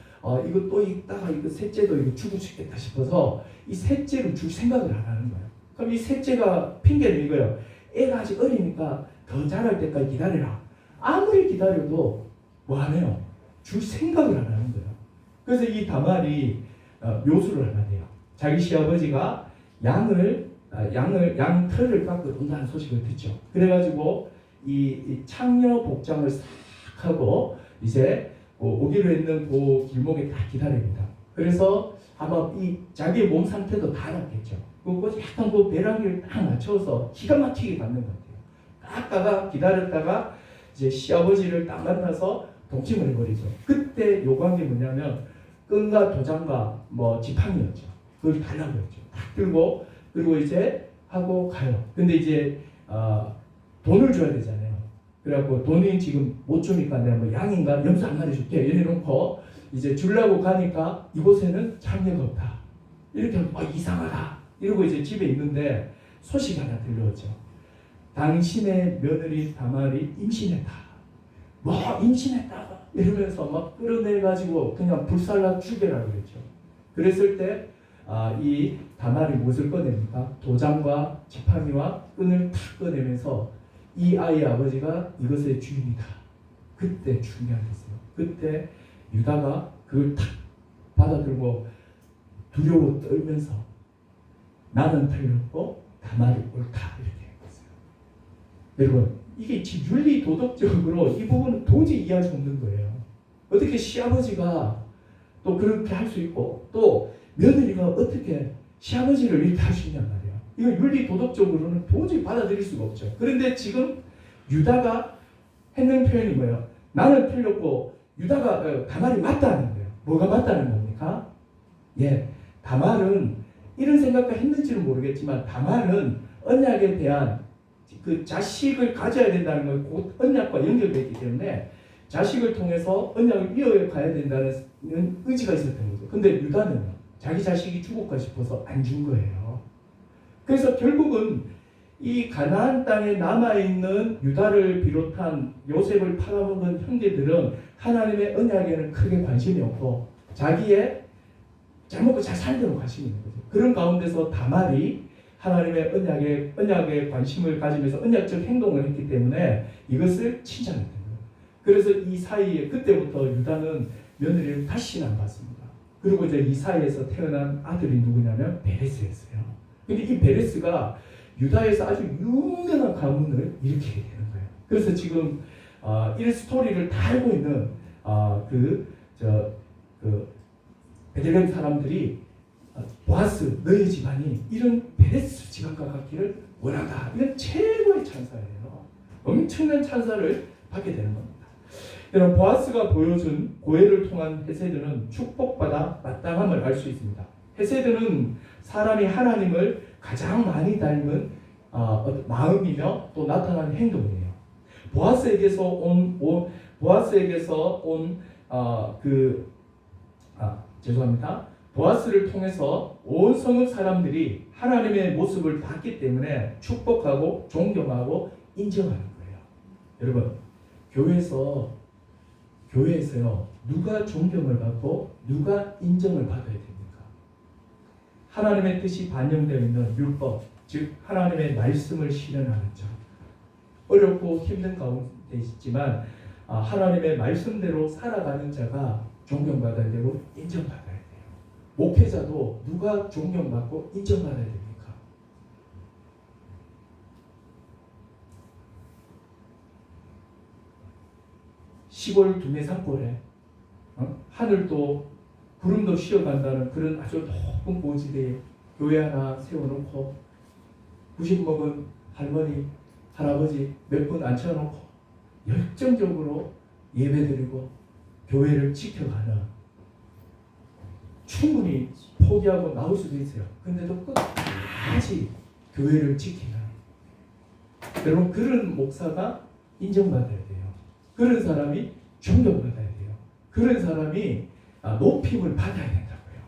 이거 또 있다가 이거 셋째도 이거 죽을 수 있겠다 싶어서 이 셋째를 줄 생각을 안 하는 거예요. 그럼 이 셋째가 핑계를 이거예요. 애가 아직 어리니까 더 자랄 때까지 기다려라. 아무리 기다려도 뭐 하네요. 줄 생각을 안 하는 거예요. 그래서 이 다말이 묘수를 하나 돼요. 자기 시아버지가 양 털을 깎고 온다는 소식을 듣죠. 그래가지고 이 창녀 복장을 싹 하고 이제 오기로 했는 그 길목에 다 기다립니다. 그래서 아마 이 자기의 몸 상태도 다 알았겠죠. 그리고 약간 그 배란기를 딱 맞춰서 기가 막히게 받는 것 같아요. 깎다가 기다렸다가 이제 시아버지를 딱 만나서 동침을 해버리죠. 그때 요구한 게 뭐냐면 끈과 도장과 뭐 지팡이였죠. 그걸 달라고 했죠. 딱 들고 그리고 이제 하고 가요. 근데 이제 돈을 줘야 되잖아요. 그래갖고 돈이 지금 못 주니까 내가 뭐 양인가 염소 한 마리 줄게 이래놓고 이제 주려고 가니까 이곳에는 창녀가 없다. 이렇게 하면 이상하다. 이러고 이제 집에 있는데 소식이 하나 들려오죠. 당신의 며느리 다말이 임신했다. 뭐 임신했다. 이러면서 막 끌어내가지고 그냥 불살라 죽여라 그랬죠. 그랬을 때 이 다말이 무엇을 꺼냅니까? 도장과 지팡이와 끈을 탁 꺼내면서 이 아이의 아버지가 이것의 주인이다. 그때 중요하겠어요. 그때 유다가 그걸 탁 받아들고 두려워 떨면서 나는 틀렸고 다말이 옳다 이렇게 했어요. 여러분 이게 지금 윤리 도덕적으로 이 부분은 도저히 이해할 수 없는 거예요. 어떻게 시아버지가 또 그렇게 할 수 있고 또 며느리가 어떻게 시아버지를 이렇게 할 수 있냔 말이에요. 이거 윤리 도덕적으로는 도저히 받아들일 수가 없죠. 그런데 지금 유다가 했는 표현이 뭐예요? 나는 틀렸고 다말이 맞다는 거예요. 뭐가 맞다는 겁니까? 예, 다말은 이런 생각도 했는지는 모르겠지만 다말은 언약에 대한 그 자식을 가져야 된다는 걸 곧 언약과 연결되어 있기 때문에 자식을 통해서 언약을 이어가야 된다는 의지가 있었던 거죠. 근데 유다는 자기 자식이 죽을까 싶어서 안 준 거예요. 그래서 결국은 이 가나안 땅에 남아있는 유다를 비롯한 요셉을 팔아먹은 형제들은 하나님의 언약에는 크게 관심이 없고 자기의 잘 먹고 잘 사는 대로 관심이 있는 거죠. 그런 가운데서 다말이 하나님의 언약에 관심을 가지면서 언약적 행동을 했기 때문에 이것을 칭찬했던 거예요. 그래서 이 사이에 그때부터 유다는 며느리를 다시는 안 받습니다. 그리고 이제 이 사이에서 태어난 아들이 누구냐면 베레스였어요. 근데 이 베레스가 유다에서 아주 유명한 가문을 일으키게 되는 거예요. 그래서 지금 이 스토리를 다 알고 있는 베들레헴 사람들이 보아스 너희 집안이 이런 베레스 집안과 같기를 원하다. 이건 최고의 찬사예요. 엄청난 찬사를 받게 되는 겁니다. 여러분 보아스가 보여준 고해를 통한 헤세드는 축복받아 마땅함을 알 수 있습니다. 헤세드는 사람이 하나님을 가장 많이 닮은 마음이며 또 나타나는 행동이에요. 보아스에게서 온 보아스를 통해서 온 성읍 사람들이 하나님의 모습을 봤기 때문에 축복하고 존경하고 인정하는 거예요. 여러분, 교회에서요 누가 존경을 받고 누가 인정을 받아야 됩니까? 하나님의 뜻이 반영되어 있는 율법, 즉 하나님의 말씀을 실현하는 자. 어렵고 힘든 가운데 있지만 하나님의 말씀대로 살아가는 자가 존경받아야 되고 인정받아야 돼요. 목회자도 누가 존경받고 인정받아야 됩니까? 시골 두메 산골에 하늘도 구름도 쉬어간다는 그런 아주 높은 고지대에 교회 하나 세워놓고 90 먹은 할머니, 할아버지 몇 분 앉혀놓고 열정적으로 예배드리고 교회를 지켜가는, 충분히 포기하고 나올 수도 있어요. 근데도 끝까지 교회를 지키는, 여러분 그런 목사가 인정받아야 돼요. 그런 사람이 존경받아야 돼요. 그런 사람이 높임을 받아야 된다고요.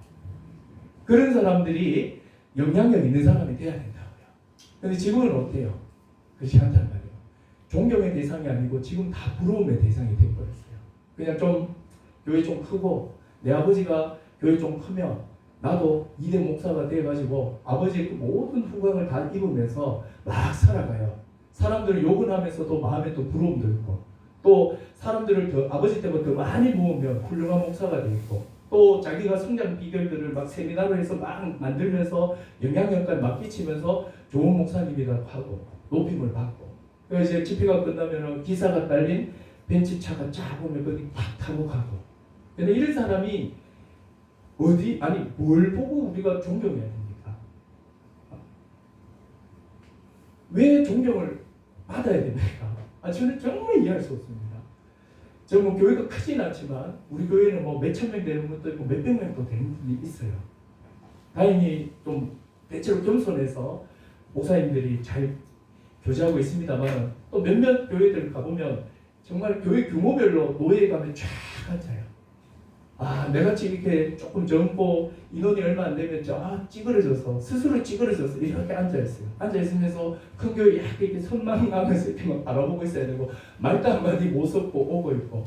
그런 사람들이 영향력 있는 사람이 돼야 된다고요. 근데 지금은 어때요? 그렇지 않단 말이에요. 존경의 대상이 아니고 지금 다 부러움의 대상이 되어버렸어요. 그냥 좀 교회 좀 크고 내 아버지가 교회 좀 크면 나도 2대 목사가 돼가지고 아버지의 그 모든 후광을 다 입으면서 막 살아가요. 사람들을 욕을 하면서도 마음에 또 부러움도 있고, 또 사람들을 더 아버지 때보다 더 많이 모으면 훌륭한 목사가 되고, 또 자기가 성장 비결들을 막 세미나로 해서 막 만들면서 영향력까지 막 끼치면서 좋은 목사님이라고 하고 높임을 받고, 그래서 이제 집회가 끝나면 기사가 딸린 벤츠차가 쫙 오면 거기 탁 타고 가고. 근데 이런 사람이 뭘 보고 우리가 존경해야 됩니까? 왜 존경을 받아야 됩니까? 저는 정말 이해할 수 없습니다. 저는 교회가 크진 않지만 우리 교회는 몇천 명 되는 것도 있고 몇백 명도 되는 분이 있어요. 다행히 좀 대체로 겸손해서 목사님들이 잘 교제하고 있습니다만, 또 몇몇 교회들 가보면 정말 교회 규모별로 노예에 가면 쫙 앉아요. 내같이 이렇게 조금 젊고 인원이 얼마 안 되면 찌그러져서 스스로 찌그러져서 이렇게 앉아있어요. 앉아있으면서 큰 교회 이렇게 선망하면서 이렇게 막 바라보고 있어야 되고, 말도 한마디 못 섞고 오고 있고.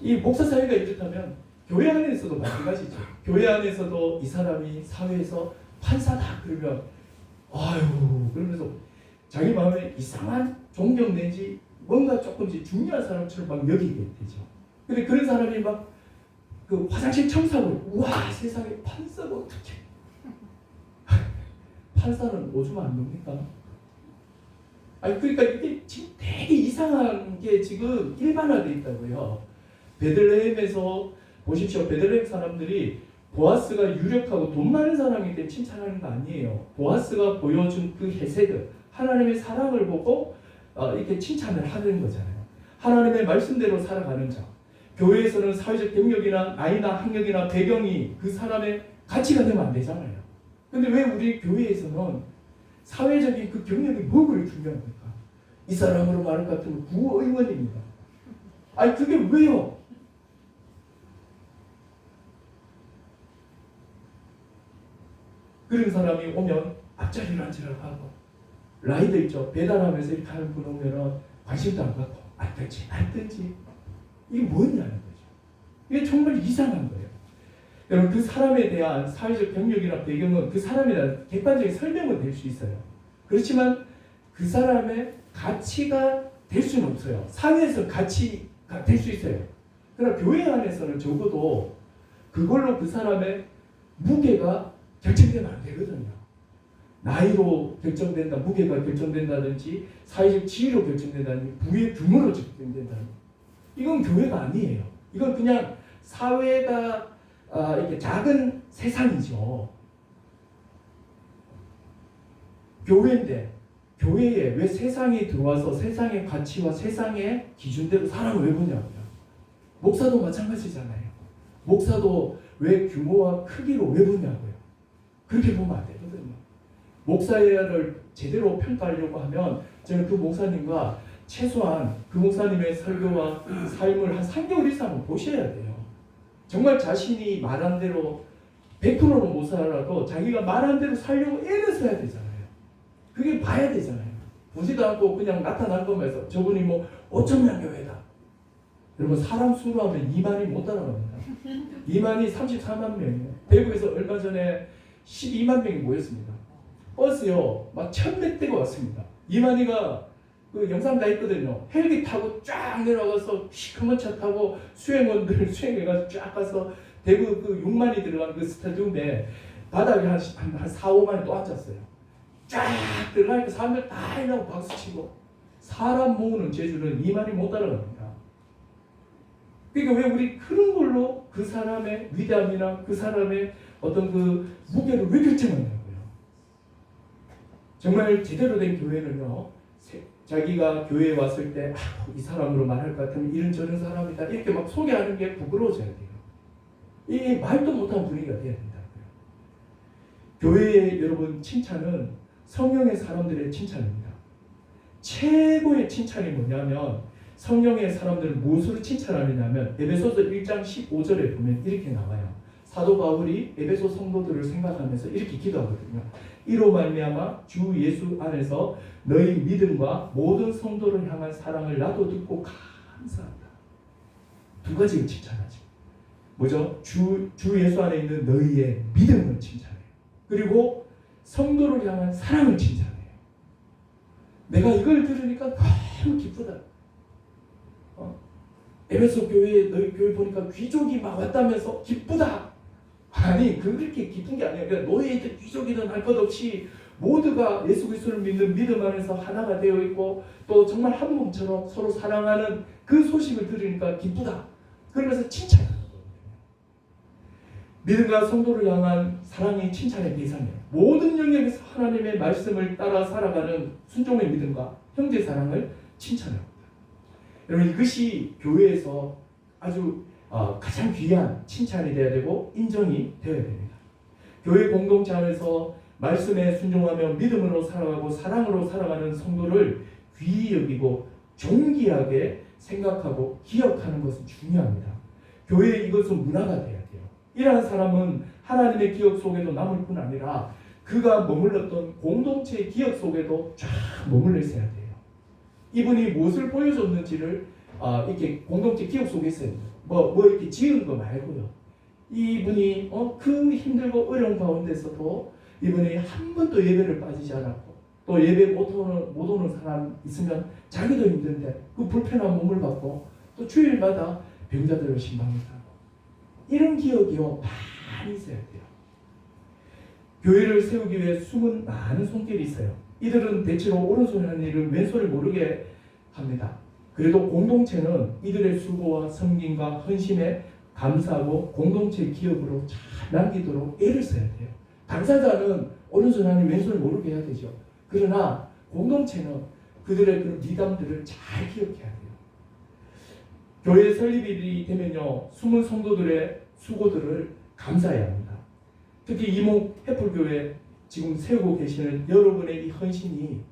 이 목사 사회가 이렇다면 교회 안에서도 마찬가지죠. 교회 안에서도 이 사람이 사회에서 판사다 그러면 그러면서 자기 마음에 이상한 존경 내지 뭔가 조금씩 중요한 사람처럼 막 여기게 되죠. 근데 그런 사람이 막 그 화장실 청소하고, 우와 세상에 판사가 어떻게 판사는 오줌 안 넣습니까? 그러니까 이게 지금 되게 이상한 게 지금 일반화되어 있다고요. 베들레헴에서 보십시오. 베들레헴 사람들이 보아스가 유력하고 돈 많은 사람이기 때문에 칭찬하는 거 아니에요. 보아스가 보여준 그 헤세드, 하나님의 사랑을 보고 이렇게 칭찬을 하는 거잖아요. 하나님의 말씀대로 살아가는 자. 교회에서는 사회적 경력이나 나이나 학력이나 배경이 그 사람의 가치가 되면 안 되잖아요. 근데 왜 우리 교회에서는 사회적인 그 경력이 뭐가 중요한 걸까? 이 사람으로 말할 것 같으면 구의원입니다. 아니 그게 왜요? 그런 사람이 오면 앞자리를 앉으라고 하고, 라이더 있죠. 배달하면서 이렇게 하는 분 오면은 관심도 안 갖고 알든지 이게 뭐냐는 거죠. 이게 정말 이상한 거예요. 여러분 그 사람에 대한 사회적 경력이나 배경은 그 사람에 대한 객관적인 설명은 될 수 있어요. 그렇지만 그 사람의 가치가 될 수는 없어요. 사회에서 가치가 될 수 있어요. 그러나 교회 안에서는 적어도 그걸로 그 사람의 무게가 결정되면 안 되거든요. 나이로 결정된다, 무게가 결정된다든지 사회적 지위로 결정된다든지 부의 규모로 결정된다든지 이건 교회가 아니에요. 이건 그냥 사회가 이렇게 작은 세상이죠. 교회인데 교회에 왜 세상이 들어와서 세상의 가치와 세상의 기준대로 사람을 왜 보냐고요. 목사도 마찬가지잖아요. 목사도 왜 규모와 크기로 왜 보냐고요. 그렇게 보면 안 되거든요. 목사를 제대로 평가하려고 하면 저는 그 목사님과 최소한 그 목사님의 설교와 삶을 한 3개월 이상은 보셔야 돼요. 정말 자신이 말한 대로 100%는 못 살아도 자기가 말한 대로 살려고 애를 써야 되잖아요. 그게 봐야 되잖아요. 보지도 않고 그냥 나타난 거면서 저분이 뭐 5천명 교회다. 여러분 사람 수로 하면 2만이 못 따라갑니다. 2만이 34만 명이에요. 대구에서 얼마 전에 12만 명이 모였습니다. 버스요 막 1,100 대가 왔습니다. 이만희가 그 영상 다 있거든요. 헬기 타고 쫙 내려가서 시커먼 차 타고 수행원들 수행해가지고 쫙 가서 대구 그 6만이 들어간 그 스타디움에 바닥에 한 4, 5만이 또 앉았어요. 쫙 들어가니까 사람들 다 일하고 박수치고 사람 모으는 재주는 2만이 못 따라갑니다. 그러니까 왜 우리 그런 걸로 그 사람의 위대함이나 그 사람의 어떤 그 무게를 왜 결정하냐고요. 정말 제대로 된 교회는요, 자기가 교회에 왔을 때 이 사람으로 말할 것 같으면 이런 저런 사람이다 이렇게 막 소개하는 게 부끄러워져야 돼요. 이 말도 못한 분위기가 돼야 된다고요. 교회의 여러분 칭찬은 성령의 사람들의 칭찬입니다. 최고의 칭찬이 뭐냐면 성령의 사람들은 무엇으로 칭찬하느냐면 에베소서 1장 15절에 보면 이렇게 나와요. 사도 바울이 에베소 성도들을 생각하면서 이렇게 기도하거든요. 이로 말미암아 주 예수 안에서 너희 믿음과 모든 성도를 향한 사랑을 나도 듣고 감사한다. 두 가지를 칭찬하죠. 뭐죠? 주 예수 안에 있는 너희의 믿음을 칭찬해요. 그리고 성도를 향한 사랑을 칭찬해요. 내가 이걸 들으니까 너무 기쁘다. 에베소 교회에 너희 교회 보니까 귀족이 막 왔다면서 기쁘다. 아니 그렇게 기쁜 게 아니야. 그러니까 노예이든 귀족이든 할 것 없이 모두가 예수 그리스도를 믿는 믿음 안에서 하나가 되어 있고 또 정말 한 몸처럼 서로 사랑하는 그 소식을 들으니까 기쁘다. 그러면서 칭찬하는 거거든요. 믿음과 성도를 향한 사랑이 칭찬의 대상이에요. 모든 영역에서 하나님의 말씀을 따라 살아가는 순종의 믿음과 형제 사랑을 칭찬합니다. 여러분 이것이 교회에서 아주 가장 귀한 칭찬이 되어야 되고 인정이 되어야 됩니다. 교회 공동체 안에서 말씀에 순종하며 믿음으로 살아가고 사랑으로 살아가는 성도를 귀히 여기고 존귀하게 생각하고 기억하는 것은 중요합니다. 교회에 이것은 문화가 되어야 돼요. 이러한 사람은 하나님의 기억 속에도 남을 뿐 아니라 그가 머물렀던 공동체의 기억 속에도 쫙 머물러 있어야 돼요. 이분이 무엇을 보여줬는지를 이렇게 공동체 기억 속에 있어야 돼요. 뭐 이렇게 지은 거 말고요. 이분이 그 힘들고 어려운 가운데서도 이분이 한 번도 예배를 빠지지 않았고 또 예배 못 오는 사람 있으면 자기도 힘든데 그 불편한 몸을 받고 또 주일마다 병자들을 신방하고 이런 기억이요 많이 있어야 돼요. 교회를 세우기 위해 숨은 많은 손길이 있어요. 이들은 대체로 오른손에 하는 일을 왼손을 모르게 합니다. 그래도 공동체는 이들의 수고와 섬김과 헌신에 감사하고 공동체 기업으로 잘 남기도록 애를 써야 돼요. 당사자는 오른손 아닌 왼손을 모르게 해야 되죠. 그러나 공동체는 그들의 그런 미담들을 잘 기억해야 돼요. 교회 설립일이 되면요, 숨은 성도들의 수고들을 감사해야 합니다. 특히 이목 해플교회 지금 세우고 계시는 여러분의 이 헌신이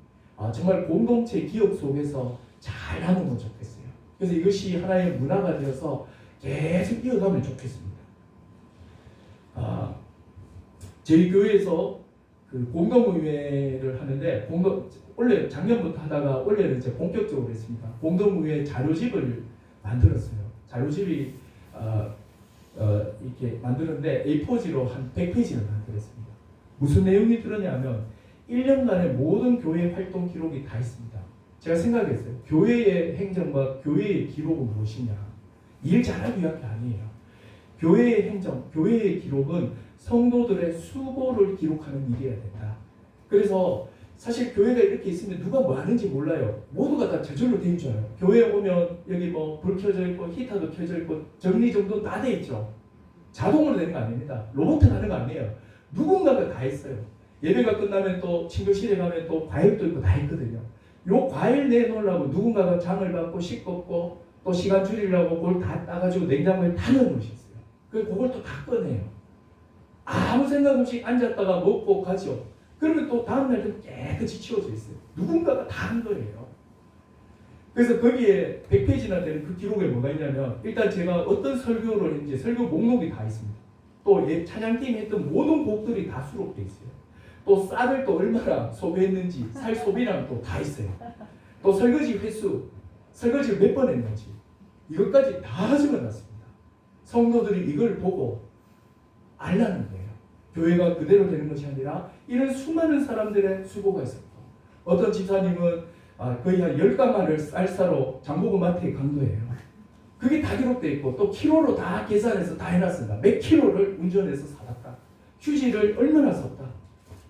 정말 공동체 기업 속에서 잘 하는 건 좋겠어요. 그래서 이것이 하나의 문화가 되어서 계속 이어가면 좋겠습니다. 저희 교회에서 그 공동의회를 하는데 원래 작년부터 하다가 올해는 이제 본격적으로 했습니다. 공동의회 자료집을 만들었어요. 자료집이 이렇게 만드는데 A4지로 한 100페이지를 만들었습니다. 무슨 내용이 들었냐면 1년간의 모든 교회 활동 기록이 다 있습니다. 제가 생각했어요. 교회의 행정과 교회의 기록은 무엇이냐? 일 잘하기 위한 게 아니에요. 교회의 행정, 교회의 기록은 성도들의 수고를 기록하는 일이어야 된다. 그래서 사실 교회가 이렇게 있으면 누가 뭐 하는지 몰라요. 모두가 다 저절로 돼 있잖아요. 교회에 오면 여기 뭐 불 켜져 있고 히터도 켜져 있고 정리정돈 다 돼 있죠. 자동으로 되는 거 아닙니다. 로봇 하는 거 아니에요. 누군가가 다 했어요. 예배가 끝나면 또 친교실에 가면 또 과일도 있고 다 있거든요. 요 과일 내놓으려고 누군가가 장을 받고 씻고 또 시간 줄이려고 그걸 다 따가지고 냉장고에 다 넣어놓으셨어요. 그걸 또 다 꺼내요. 아무 생각 없이 앉았다가 먹고 가죠. 그러면 또 다음날 좀 깨끗이 치워져 있어요. 누군가가 다 한 거예요. 그래서 거기에 100페이지나 되는 그 기록에 뭐가 있냐면 일단 제가 어떤 설교를 했는지 설교 목록이 다 있습니다. 또 찬양팀이 했던 모든 곡들이 다 수록되어 있어요. 또 쌀을 또 얼마나 소비했는지 쌀 소비량 또 다 있어요. 또 설거지 횟수, 설거지를 몇 번 했는지 이것까지 다 적어놨습니다. 성도들이 이걸 보고 알라는 거예요. 교회가 그대로 되는 것이 아니라 이런 수많은 사람들의 수고가 있었고 어떤 집사님은 거의 한 10가마를 쌀 사러 장보고 마트에 간 거예요. 그게 다 기록되어 있고 또 키로로 다 계산해서 다 해놨습니다. 몇 키로를 운전해서 사왔다. 휴지를 얼마나 썼다.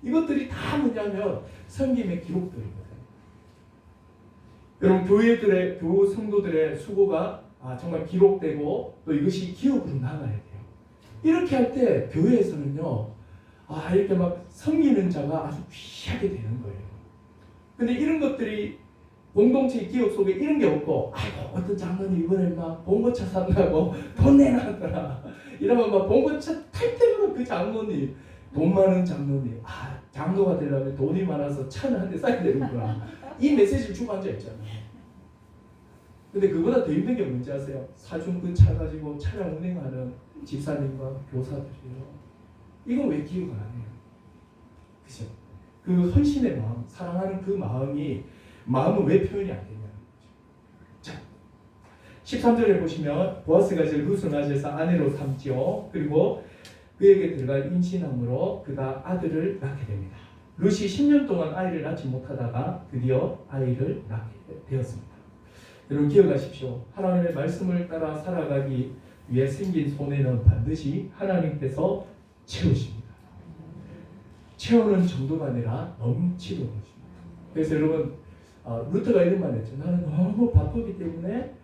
이것들이 다 뭐냐면 섬김의 기록들이거든요. 여러분 교회 성도들의 수고가 정말 기록되고 또 이것이 기업으로 나가야 돼요. 이렇게 할 때 교회에서는요, 이렇게 막 섬기는 자가 아주 귀하게 되는 거예요. 근데 이런 것들이 공동체 기업 속에 이런 게 없고, 어떤 장로님 이번에 막 봉고차 산다고 돈 내놨더라. 이러면 막 봉고차 탈 때마다 그 장로님, 돈 많은 장로님, 장로가 되려면 돈이 많아서 차는 한 대 싸야 되는구나. 이 메시지를 주고 앉아있잖아요. 근데 그보다 더 힘든 게 뭔지 아세요? 사준 그 차 가지고 차량 운행하는 집사님과 교사들이요. 이건 왜 기억을 안 해요? 그죠? 그 헌신의 마음, 사랑하는 그 마음은 왜 표현이 안 되냐는 거죠. 자, 13절에 보시면 보아스가 이제 룻을 맞이해서 아내로 삼지요. 그리고 그에게 들어가 임신함으로 그가 아들을 낳게 됩니다. 룻이 10년 동안 아이를 낳지 못하다가 드디어 아이를 낳게 되었습니다. 여러분 기억하십시오. 하나님의 말씀을 따라 살아가기 위해 생긴 손해는 반드시 하나님께서 채우십니다. 채우는 정도가 아니라 넘치도록 하십니다. 그래서 여러분 루트가 이런 말 했죠. 나는 너무 바쁘기 때문에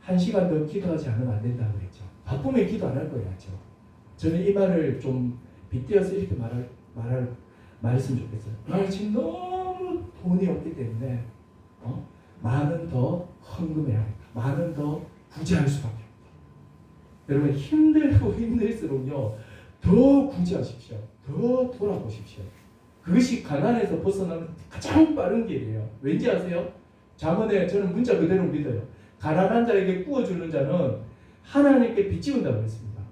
1시간 더 기도하지 않으면 안 된다고 했죠. 바쁘면 기도 안 할 거야죠. 저는 이 말을 좀 빗대어서 이렇게 말했으면 좋겠어요. 나는 지금 너무 돈이 없기 때문에 많은 더 헌금해야 합니다. 많은 더 부지할 수밖에 없다. 여러분 힘들고 힘들수록요 더 부지하십시오. 더 돌아보십시오. 그것이 가난에서 벗어나는 가장 빠른 길이에요. 왠지 아세요? 잠언에 저는 문자 그대로 믿어요. 가난한 자에게 구워주는 자는 하나님께 빚지운다고 했습니다.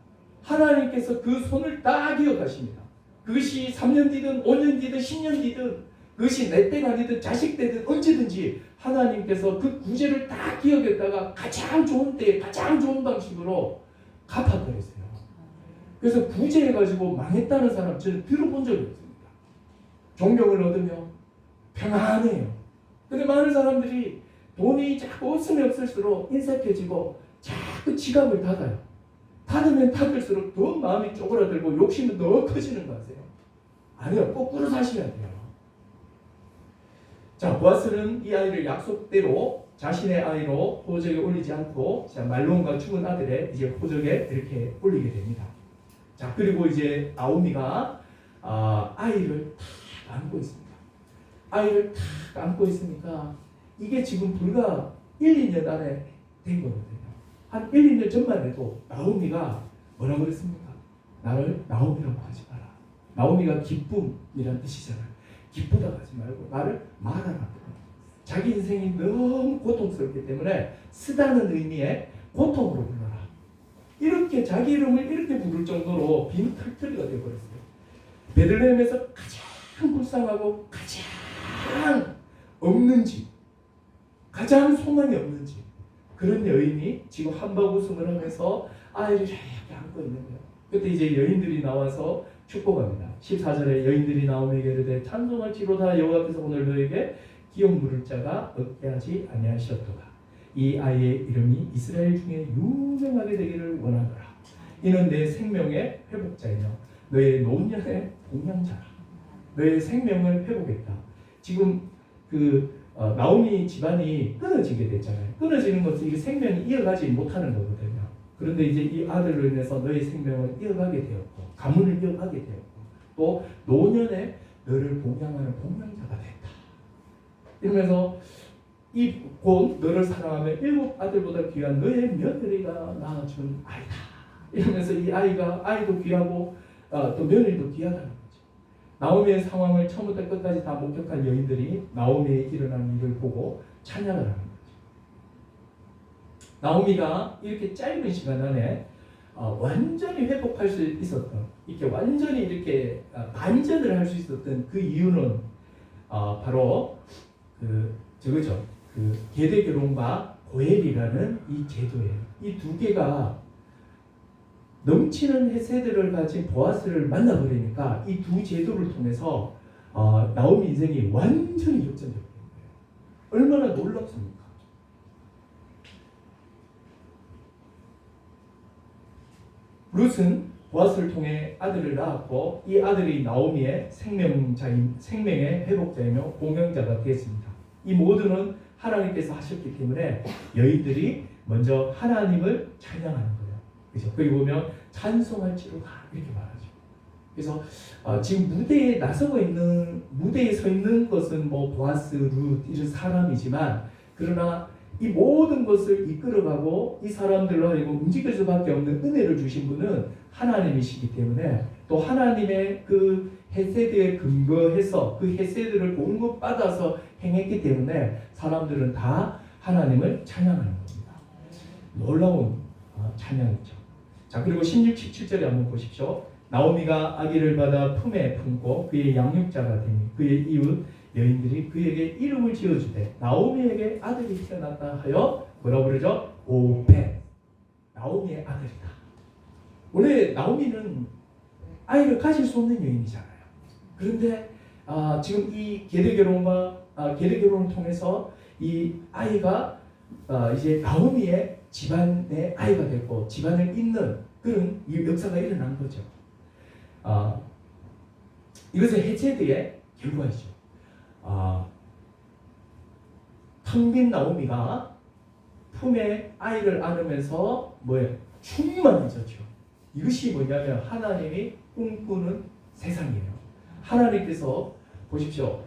하나님께서 그 손을 다 기억하십니다. 그것이 3년 뒤든 5년 뒤든 10년 뒤든 그것이 내 때가 아니든 자식 때든 언제든지 하나님께서 그 구제를 다 기억했다가 가장 좋은 때에 가장 좋은 방식으로 갚아버렸어요. 그래서 구제해가지고 망했다는 사람 저는 들어본 적이 없습니다. 존경을 얻으며 평안해요. 근데 많은 사람들이 돈이 자꾸 없으면 없을수록 인색해지고 자꾸 지갑을 닫아요. 닫으면 닫을수록 더 마음이 쪼그라들고 욕심은 더 커지는 거 아세요? 아니요. 거꾸로 사셔야 돼요. 자, 보아스는 이 아이를 약속대로 자신의 아이로 호적에 올리지 않고 자, 말론과 죽은 아들의 이제 호적에 이렇게 올리게 됩니다. 자, 그리고 이제 나오미가 아이를 탁 안고 있습니다. 아이를 탁 안고 있으니까 이게 지금 불과 1, 2년 안에 된 거거든요. 한 1, 2년 전만 해도 나오미가 뭐라고 그랬습니까? 나를 나오미라고 하지 마라. 나오미가 기쁨이란 뜻이잖아요. 기쁘다고 하지 말고 나를 마라라. 자기 인생이 너무 고통스럽기 때문에 쓰다는 의미의 고통으로 불러라. 이렇게 자기 이름을 이렇게 부를 정도로 빈털터리가 되어버렸어요. 베들레헴에서 가장 불쌍하고 가장 없는 집, 가장 소망이 없는 집, 그런 여인이 지금 한바구음을 하면서 아이를 이렇게 안고 있는 거예요. 그때 이제 여인들이 나와서 축복합니다. 14절에 여인들이 나오며 이르되 찬송할지로다 여호와께서 오늘 너에게 기업 물을 자가 없게 하지 아니하셨도다. 이 아이의 이름이 이스라엘 중에 유명하게 되기를 원하노라. 이는 내 생명의 회복자이며 너의 노년의 동양자라. 너의 생명을 회복했다. 지금 나오미 집안이 끊어지게 됐잖아요. 끊어지는 것은 이게 생명이 이어가지 못하는 거거든요. 그런데 이제 이 아들로 인해서 너의 생명을 이어가게 되었고 가문을 이어가게 되었고 또 노년에 너를 봉양하는 봉양자가 됐다. 이러면서 이 곧 너를 사랑하며 7 아들보다 귀한 너의 며느리가 낳아준 아이다. 이러면서 이 아이도 귀하고 또 며느리도 귀하다는 거죠. 나오미의 상황을 처음부터 끝까지 다 목격한 여인들이 나오미의 일어난 일을 보고 찬양을 하는 거죠. 나오미가 이렇게 짧은 시간 안에 완전히 회복할 수 있었던, 이렇게 완전히 이렇게 반전을 할 수 있었던 그 이유는 바로 저거죠. 계대 결혼과 고엘이라는 이 제도예요. 이 두 개가 넘치는 헤세드를 가진 보아스를 만나버리니까 이 두 제도를 통해서 나오미 인생이 완전히 역전되는 거예요. 얼마나 놀랍습니까? 룻은 보아스를 통해 아들을 낳았고 이 아들이 나오미의 생명의 회복자이며 공영자가 되었습니다. 이 모두는 하나님께서 하셨기 때문에 여인들이 먼저 하나님을 찬양하는 거예요. 그죠? 거기 보면 찬송할지로다 이렇게 말하죠. 그래서 지금 무대에 서 있는 것은 뭐 보아스, 룻 이런 사람이지만 그러나 이 모든 것을 이끌어가고 이 사람들로 하여금 움직일 수밖에 없는 은혜를 주신 분은 하나님이시기 때문에 또 하나님의 그 헤세드에 근거해서 그 헤세드를 공급받아서 행했기 때문에 사람들은 다 하나님을 찬양하는 겁니다. 놀라운 찬양이죠. 자, 그리고 16, 17절에 한번 보십시오. 나오미가 아기를 받아 품에 품고 그의 양육자가 되니 그의 이웃 여인들이 그에게 이름을 지어주되 나오미에게 아들이 태어났다 하여 뭐라고 그러죠? 오벳, 나오미의 아들이다. 원래 나오미는 아이를 가질 수 없는 여인이잖아요. 그런데 지금 이 계대 결혼을 통해서 이 아이가 이제 나오미의 집안의 아이가 됐고 집안을 잇는 그런 역사가 일어난 거죠. 이것은 헤세드의 결과이죠. 텅 빈 나오미가 품에 아이를 안으면서 충만해졌죠. 이것이 뭐냐면 하나님이 꿈꾸는 세상이에요. 하나님께서 보십시오.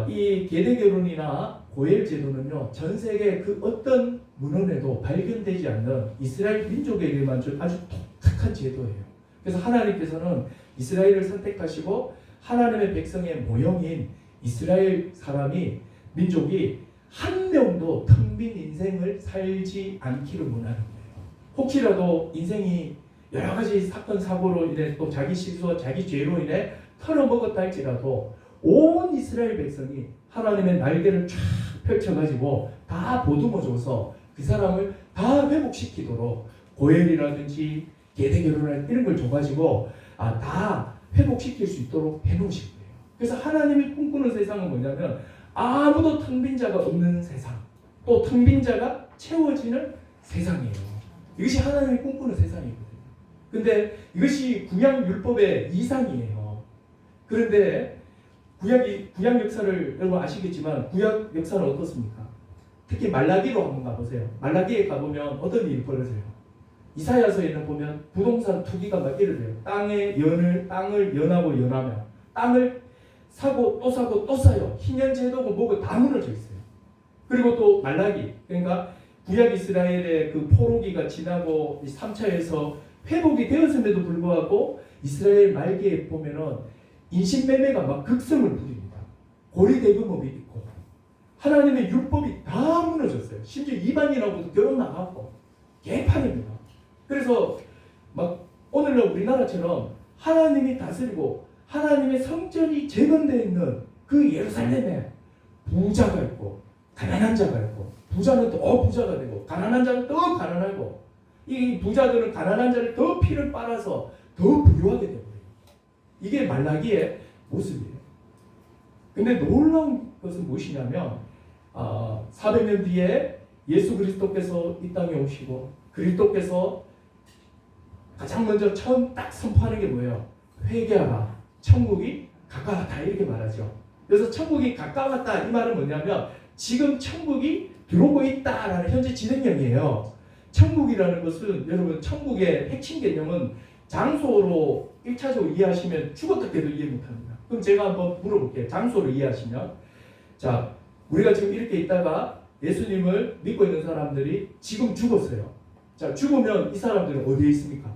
이 계대 결혼이나 고엘 제도는요, 전 세계 그 어떤 문헌에도 발견되지 않는 이스라엘 민족에게만 아주 독특한 제도예요. 그래서 하나님께서는 이스라엘을 선택하시고 하나님의 백성의 모형인 이스라엘 민족이 한 명도 텅 빈 인생을 살지 않기를 원하는 거예요. 혹시라도 인생이 여러 가지 사건 사고로 인해 또 자기 실수와 자기 죄로 인해 털어먹었다 할지라도 온 이스라엘 백성이 하나님의 날개를 쫙 펼쳐가지고 다 보듬어줘서 그 사람을 다 회복시키도록 고엘이라든지 계대 결혼을 이런 걸 줘가지고 다 회복시킬 수 있도록 해놓으신 거예요. 그래서 하나님이 꿈꾸는 세상은 뭐냐면 아무도 텅 빈 자가 없는 세상, 또 텅 빈 자가 채워지는 세상이에요. 이것이 하나님이 꿈꾸는 세상이거든요. 근데 이것이 구약 율법의 이상이에요. 그런데 구약 역사를 여러분 아시겠지만 구약 역사는 어떻습니까? 특히 말라기로 한번 가보세요. 말라기에 가보면 어떤 일이 벌어져요. 이사야서에는 보면 부동산 투기가 막 이래요. 땅을 연하고 연하며 땅을 사고 또 사고 또 사요. 희년제도고 뭐고 다 무너져 있어요. 그리고 또 말라기, 그러니까 구약 이스라엘의 그 포로기가 지나고 3차에서 회복이 되었음에도 불구하고 이스라엘 말기에 보면은 인신매매가 막 극성을 부립니다. 고리대금업이 있고 하나님의 율법이 다 무너졌어요. 심지어 이방인하고도 결혼 나갔고 개판입니다. 그래서 막 오늘날 우리나라처럼 하나님이 다스리고 하나님의 성전이 재건되어 있는 그 예루살렘에 부자가 있고 가난한 자가 있고 부자는 더 부자가 되고 가난한 자는 더 가난하고 이 부자들은 가난한 자를 더 피를 빨아서 더 부유하게 되고 이게 말라기의 모습이에요. 근데 놀라운 것은 무엇이냐면 400년 뒤에 예수 그리스도께서 이 땅에 오시고 그리스도께서 가장 먼저 처음 딱 선포하는 게 뭐예요? 회개하라. 천국이 가까웠다 이렇게 말하죠. 그래서 천국이 가까웠다 이 말은 뭐냐면 지금 천국이 들어오고 있다라는 현재 진행형이에요. 천국이라는 것은 여러분 천국의 핵심 개념은 장소로 1차적으로 이해하시면 죽었다 해도 이해 못합니다. 그럼 제가 한번 물어볼게요. 장소로 이해하시면 자 우리가 지금 이렇게 있다가 예수님을 믿고 있는 사람들이 지금 죽었어요. 자 죽으면 이 사람들은 어디에 있습니까?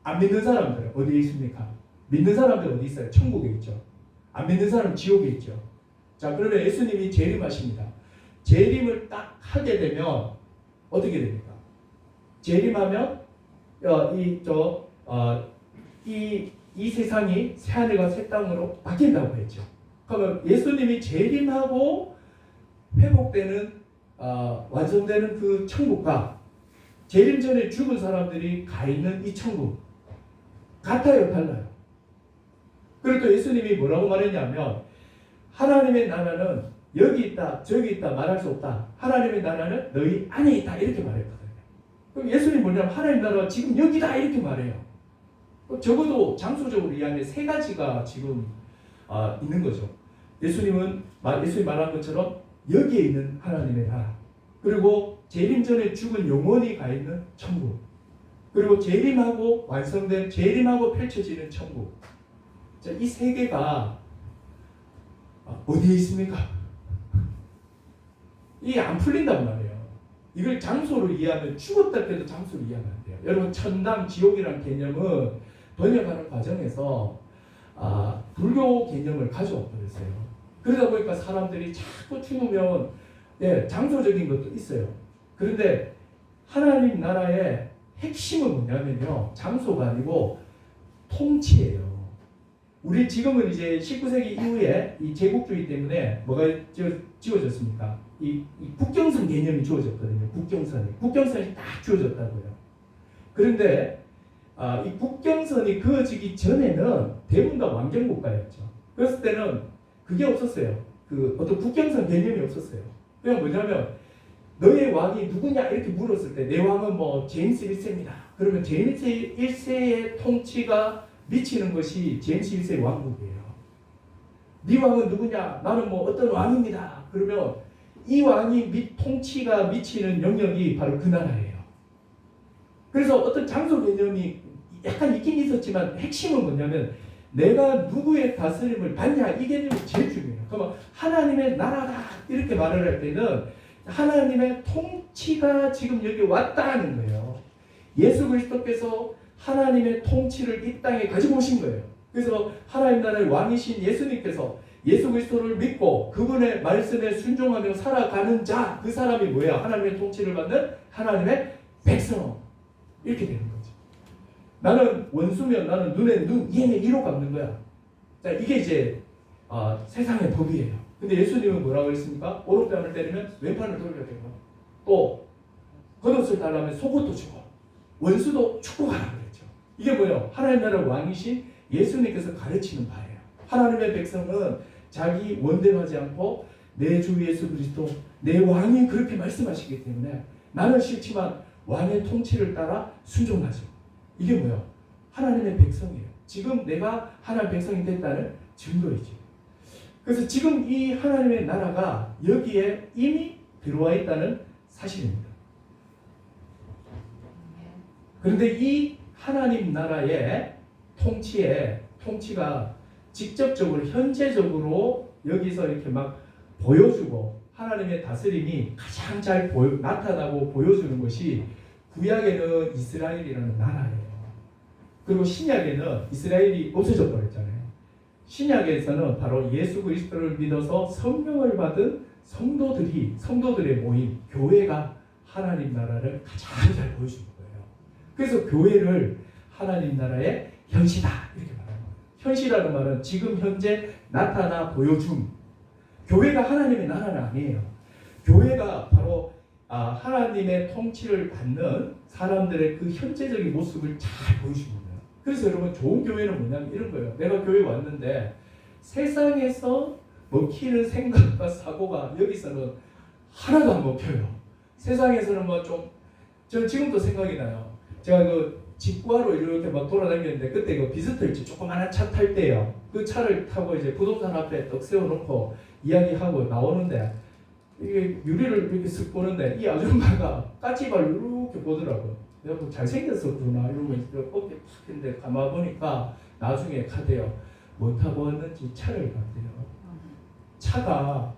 안 믿는 사람들은 어디에 있습니까? 믿는 사람들은 어디 있어요? 천국에 있죠. 안 믿는 사람은 지옥에 있죠. 자 그러면 예수님이 재림하십니다. 재림을 딱 하게 되면 어떻게 됩니까? 재림하면 이 세상이 새하늘과 새 땅으로 바뀐다고 했죠. 그러면 예수님이 재림하고 회복되는 완성되는 그 천국과 재림 전에 죽은 사람들이 가 있는 이 천국 같아요, 달라요? 그리고 또 예수님이 뭐라고 말했냐면 하나님의 나라는 여기 있다, 저기 있다 말할 수 없다. 하나님의 나라는 너희 안에 있다 이렇게 말했거든요. 그럼 예수님 뭐냐면 하나님 나라가 지금 여기다 이렇게 말해요. 적어도 장소적으로 이해하면 세 가지가 지금 있는 거죠. 예수님이 말한 것처럼 여기에 있는 하나님의 나라, 그리고 재림 전에 죽은 영혼이 가 있는 천국, 그리고 재림하고 완성된 재림하고 펼쳐지는 천국. 자, 이 세 개가 어디에 있습니까? 이게 안 풀린단 말이에요. 이걸 장소로 이해하면 죽었다 해도 장소로 이해하면 안 돼요. 여러분 천당, 지옥이라는 개념은 번역하는 과정에서 불교 개념을 가져와 버렸어요. 그러다 보니까 사람들이 자꾸 죽으면 장소적인 것도 있어요. 그런데 하나님 나라의 핵심은 뭐냐면요, 장소가 아니고 통치예요. 우리 지금은 이제 19세기 이후에 이 제국주의 때문에 뭐가 지어졌습니까? 이 국경선 개념이 주어졌거든요. 국경선이 딱 주어졌다고요. 그런데 이 국경선이 그어지기 전에는 대부분 다 왕정국가였죠. 그랬을 때는 그게 없었어요. 그 어떤 국경선 개념이 없었어요. 그냥 뭐냐면 너의 왕이 누구냐 이렇게 물었을 때 내 왕은 뭐 제임스 1세입니다. 그러면 제임스 1세의 통치가 미치는 것이 제임스 1세의 왕국이에요. 네 왕은 누구냐? 나는 뭐 어떤 왕입니다. 그러면 이 왕이 통치가 미치는 영역이 바로 그 나라예요. 그래서 어떤 장소 개념이 약간 있긴 있었지만 핵심은 뭐냐면 내가 누구의 다스림을 받냐 이 개념이 제일 중요해요. 그러면 하나님의 나라다 이렇게 말을 할 때는 하나님의 통치가 지금 여기 왔다는 거예요. 예수 그리스도께서 하나님의 통치를 이 땅에 가지고 오신 거예요. 그래서 하나님 나라의 왕이신 예수님께서 예수 그리스도를 믿고 그분의 말씀에 순종하며 살아가는 자, 그 사람이 뭐예요? 하나님의 통치를 받는 하나님의 백성. 이렇게 되는 거죠. 나는 원수면 나는 눈에 눈, 이에 이로 갚는 거야. 자, 이게 이제 세상의 법이에요. 근데 예수님은 뭐라고 했습니까? 오른편을 때리면 왼편을 돌려야 되고, 또 겉옷을 달라면 속옷도 주고 원수도 축구 가라 그랬죠. 이게 뭐예요? 하나님 나라 왕이신 예수님께서 가르치는 바예요. 하나님의 백성은 자기 원대하지 않고 내 주 예수 그리스도 내 왕이 그렇게 말씀하시기 때문에 나는 싫지만 왕의 통치를 따라 순종하죠. 이게 뭐예요? 하나님의 백성이에요. 지금 내가 하나님의 백성이 됐다는 증거이죠. 그래서 지금 이 하나님의 나라가 여기에 이미 들어와 있다는 사실입니다. 그런데 이 하나님 나라의 통치가 직접적으로 현재적으로 여기서 이렇게 막 보여주고 하나님의 다스림이 가장 잘 나타나고 보여주는 것이 구약에는 이스라엘이라는 나라예요. 그리고 신약에는 이스라엘이 없어져 버렸잖아요. 신약에서는 바로 예수 그리스도를 믿어서 성령을 받은 성도들의 모임, 교회가 하나님 나라를 가장 잘 보여주는 거예요. 그래서 교회를 하나님 나라의 현시다 이렇게 말하는 거예요. 현시라는 말은 지금 현재 나타나 보여줌. 교회가 하나님의 나라는 아니에요. 교회가 바로 하나님의 통치를 받는 사람들의 그 현재적인 모습을 잘 보여주는 거예요. 그래서 여러분 좋은 교회는 뭐냐면 이런 거예요. 내가 교회 왔는데 세상에서 먹히는 생각과 사고가 여기서는 하나도 안 먹혀요. 세상에서는 저 지금도 생각이 나요. 제가 직구하러 이렇게 막 돌아다녔는데 그때 비스트일지 조그마한 차 탈 때요. 그 차를 타고 이제 부동산 앞에 떡 세워놓고 이야기하고 나오는데 이게 유리를 이렇게 쓱 보는데 이 아줌마가 까치발 이렇게 보더라고요. 내가 잘생겼었구나 이러면서 어깨 팍 했는데 가만 보니까 나중에 가대요. 뭐 타고 왔는지 차를 봤대요. 차가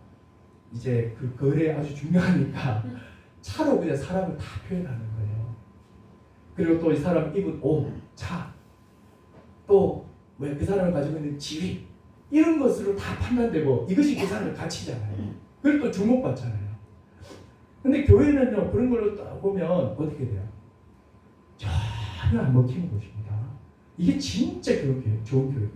이제 그 거래에 아주 중요하니까 차로 그냥 사람을 다 표현하는 거예요. 그리고 또 이 사람 입은 옷, 차, 또 그 사람을 가지고 있는 지위 이런 것으로 다 판단되고 이것이 그 사람의 가치잖아요. 그리고 또 주목받잖아요. 근데 교회는요 그런 걸로 딱 보면 어떻게 돼요? 전혀 안 먹히는 것입니다. 이게 진짜 좋은 교회거든요.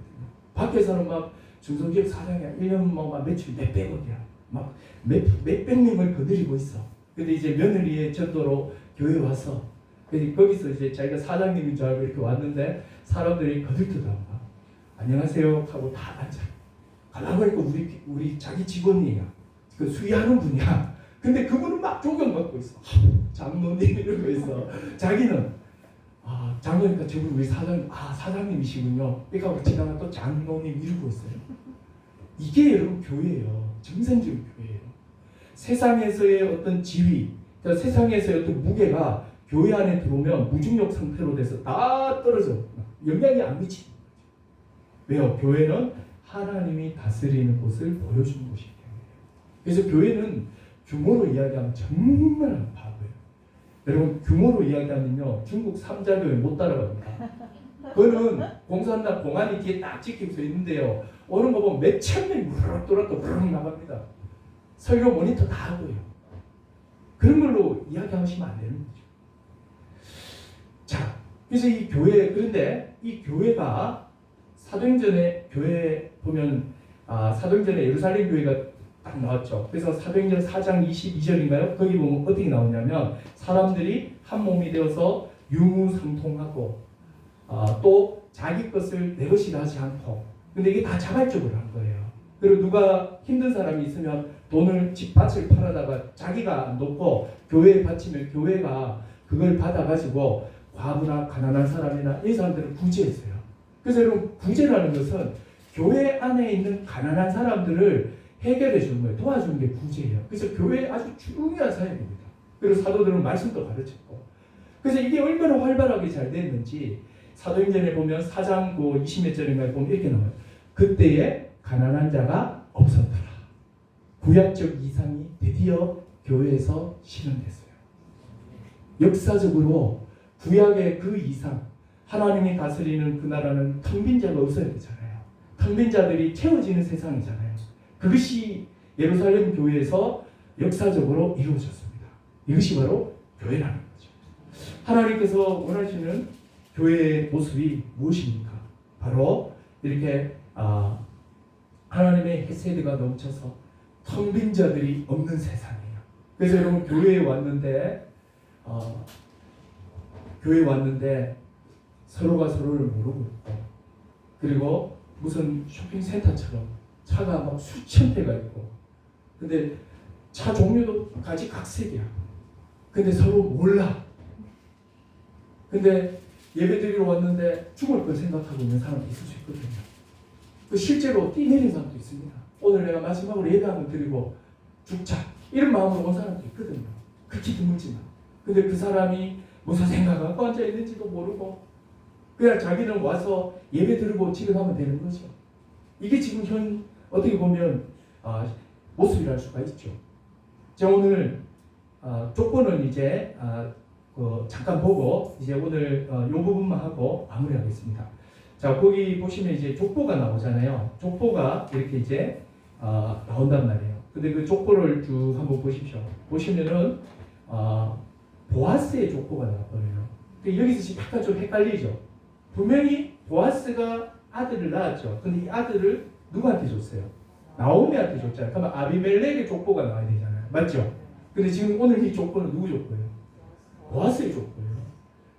밖에서는 막 중소기업 사장이야 1년 막 매출 몇백억이야. 막 몇백 명을 거느리고 있어. 근데 이제 며느리의 전도로 교회 와서 거기서 이제 자기가 사장님인 줄 알고 이렇게 왔는데 사람들이 거들떠다가 안녕하세요 하고 다 앉아. 가려고 하니까 우리 자기 직원이야. 그 수의하는 분이야. 근데 그분은 막 존경받고 있어. 장로님 이러고 있어. 자기는 장로니까 저분 우리 사장님이시군요. 그러니까 지나가 또 장로님 이러고 있어요. 이게 여러분 교회예요. 정상적인 교회예요. 세상에서의 어떤 지위, 그러니까 세상에서의 어떤 무게가 교회 안에 들어오면 무중력 상태로 돼서 다 떨어져. 영향이 안 미치는 거죠. 왜요? 교회는 하나님이 다스리는 곳을 보여주는 곳이기 때문에. 그래서 교회는 규모로 이야기하면 정말 바보예요. 여러분 규모로 이야기하면요 중국 3자교회 못 따라갑니다. 그거는 공산당 공안이 뒤에 딱 지키고 있는데요. 오는 거 보면 몇천 명이 무르륵 돌아도 무르륵 나갑니다. 설교 모니터 다 하고요. 그런 걸로 이야기하시면 안 되는 거죠. 자, 그래서 이 교회, 그런데 이 교회가 사도행전에 교회 보면 사도행전에 예루살렘 교회가 딱 나왔죠. 그래서 사도행전 4장 22절인가요? 거기 보면 어떻게 나오냐면 사람들이 한 몸이 되어서 유무상통하고 또 자기 것을 내 것이라 하지 않고, 근데 이게 다 자발적으로 한 거예요. 그리고 누가 힘든 사람이 있으면 돈을 밭을 팔아다가 자기가 안 놓고 교회에 바치면 교회가 그걸 받아가지고 과부나 가난한 사람이나 이 사람들을 구제했어요. 그래서 여러분 구제라는 것은 교회 안에 있는 가난한 사람들을 해결해 주는 거예요. 도와주는 게 구제예요. 그래서 교회의 아주 중요한 사역입니다. 그리고 사도들은 말씀도 가르쳤고. 그래서 이게 얼마나 활발하게 잘 됐는지 사도행전에 보면 4장 20몇 절인가에 보면 이렇게 나와요. 그때에 가난한 자가 없었더라. 구약적 이상이 드디어 교회에서 실현됐어요. 역사적으로 구약의 그 이상, 하나님이 다스리는 그 나라는 텅 빈 자가 없어야 되잖아요. 텅 빈 자들이 채워지는 세상이잖아요. 그것이 예루살렘 교회에서 역사적으로 이루어졌습니다. 이것이 바로 교회라는 거죠. 하나님께서 원하시는 교회의 모습이 무엇입니까? 바로 이렇게 하나님의 헤세드가 넘쳐서 텅 빈 자들이 없는 세상이에요. 그래서 여러분 교회에 왔는데 서로가 서로를 모르고 있고, 그리고 무슨 쇼핑센터처럼 차가 막 수천 대가 있고, 근데 차 종류도 가지각색이야. 근데 서로 몰라. 근데 예배드리러 왔는데 죽을 걸 생각하고 있는 사람도 있을 수 있거든요. 실제로 뛰내린 사람도 있습니다. 오늘 내가 마지막으로 예배 한번 드리고 죽자. 이런 마음으로 온 사람도 있거든요. 극히 드물지만. 근데 그 사람이 무슨 생각하고 앉아 있는지도 모르고 그냥 자기는 와서 예배 드리고 집에 가면 되는 거죠. 이게 지금 어떻게 보면 모습이랄 수가 있죠. 제가 오늘 족보는 이제 잠깐 보고 이제 오늘 이 부분만 하고 마무리하겠습니다. 자, 거기 보시면 이제 족보가 나오잖아요. 족보가 이렇게 이제 나온단 말이에요. 근데 그 족보를 쭉 한번 보십시오. 보시면은 보아스의 족보가 나와버려요. 여기서 지금 약간 좀 헷갈리죠. 분명히 보아스가 아들을 낳았죠. 근데 이 아들을 누구한테 줬어요? 나오미한테 줬잖아요. 그러면 아비멜렉의 족보가 나와야 되잖아요. 맞죠? 근데 지금 오늘 이 족보는 누구 족보예요? 보아스의 족보예요.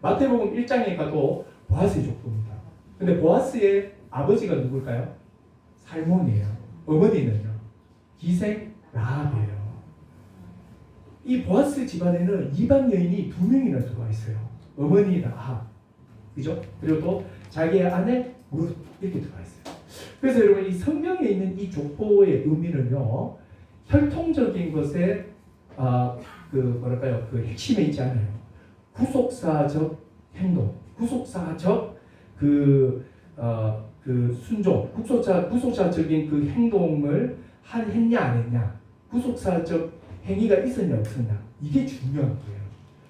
마태복음 1장에 가도 보아스의 족보입니다. 근데 보아스의 아버지가 누굴까요? 살몬이에요. 어머니는요? 기생 라합이에요. 이 보아스 집안에는 이방 여인이 2명이나 들어와 있어요. 어머니 라합, 그죠? 그리고 또 자기의 아내 룻 이렇게 들어와 있어요. 그래서 여러분 이 성경에 있는 이 족보의 의미는요, 혈통적인 것에 그 핵심에 있지 않아요. 구속사적 행동, 구속사적 그 순종, 구속사적인 그 행동을 했냐 안 했냐, 구속사적 행위가 있었냐 없었냐, 이게 중요한 거예요.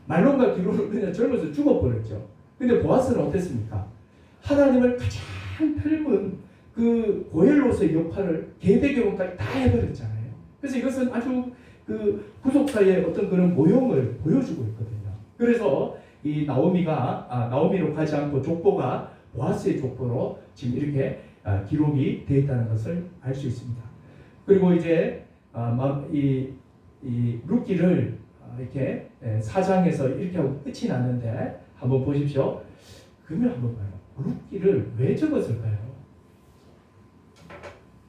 말론과 기로는 그냥 젊어서 죽어버렸죠. 근데 보아스는 어땠습니까? 하나님을 가장 닮은 그 고엘로서의 역할을 계대교훈까지 다 해버렸잖아요. 그래서 이것은 아주 그 구속사의 어떤 그런 모형을 보여주고 있거든요. 그래서 이 나오미로 가지 않고 족보가 보아스의 족보로 지금 이렇게 기록이 되어 있다는 것을 알 수 있습니다. 그리고 이제 이 룻기를 이렇게 4장에서 이렇게 하고 끝이 났는데 한번 보십시오. 그러면 한번 봐요. 룻기를 왜 적었을까요?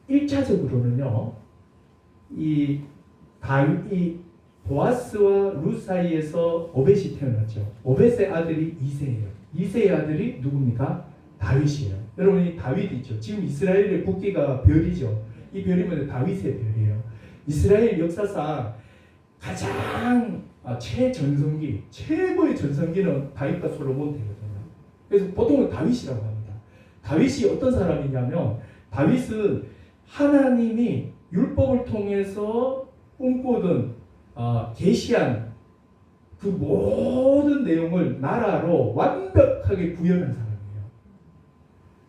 1차적으로는요. 이 보아스와 룻 사이에서 오벳이 태어났죠. 오벳의 아들이 이새예요. 이새의 아들이 누굽니까? 다윗이에요. 여러분 이 다윗 있죠. 지금 이스라엘의 국기가 별이죠. 이 별이면 다윗의 별이에요. 이스라엘 역사상 가장 최전성기, 최고의 전성기는 다윗과 솔로몬 때거든요. 그래서 보통은 다윗이라고 합니다. 다윗이 어떤 사람이냐면 다윗은 하나님이 율법을 통해서 꿈꾸던 계시한 그 모든 내용을 나라로 완벽하게 구현한 사람이에요.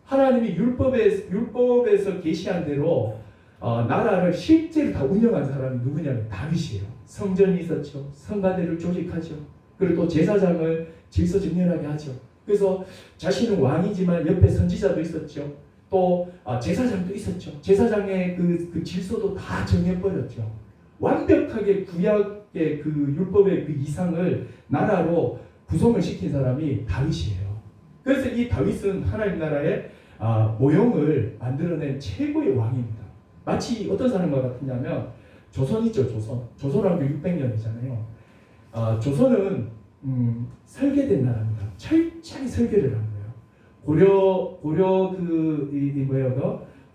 하나님이 율법에서 계시한 대로 나라를 실제로 다 운영한 사람이 누구냐면 다윗이에요. 성전이 있었죠. 성가대를 조직하죠. 그리고 또 제사장을 질서정연하게 하죠. 그래서 자신은 왕이지만 옆에 선지자도 있었죠. 또 제사장도 있었죠. 제사장의 그 질서도 다 정해버렸죠. 완벽하게 구약의 그 율법의 그 이상을 나라로 구성을 시킨 사람이 다윗이에요. 그래서 이 다윗은 하나님 나라의 모형을 만들어낸 최고의 왕입니다. 마치 어떤 사람과 같으냐면 조선 있죠. 조선왕조 600년이잖아요. 조선은 설계된 나라입니다. 철저히 설계를 한 거예요. 고려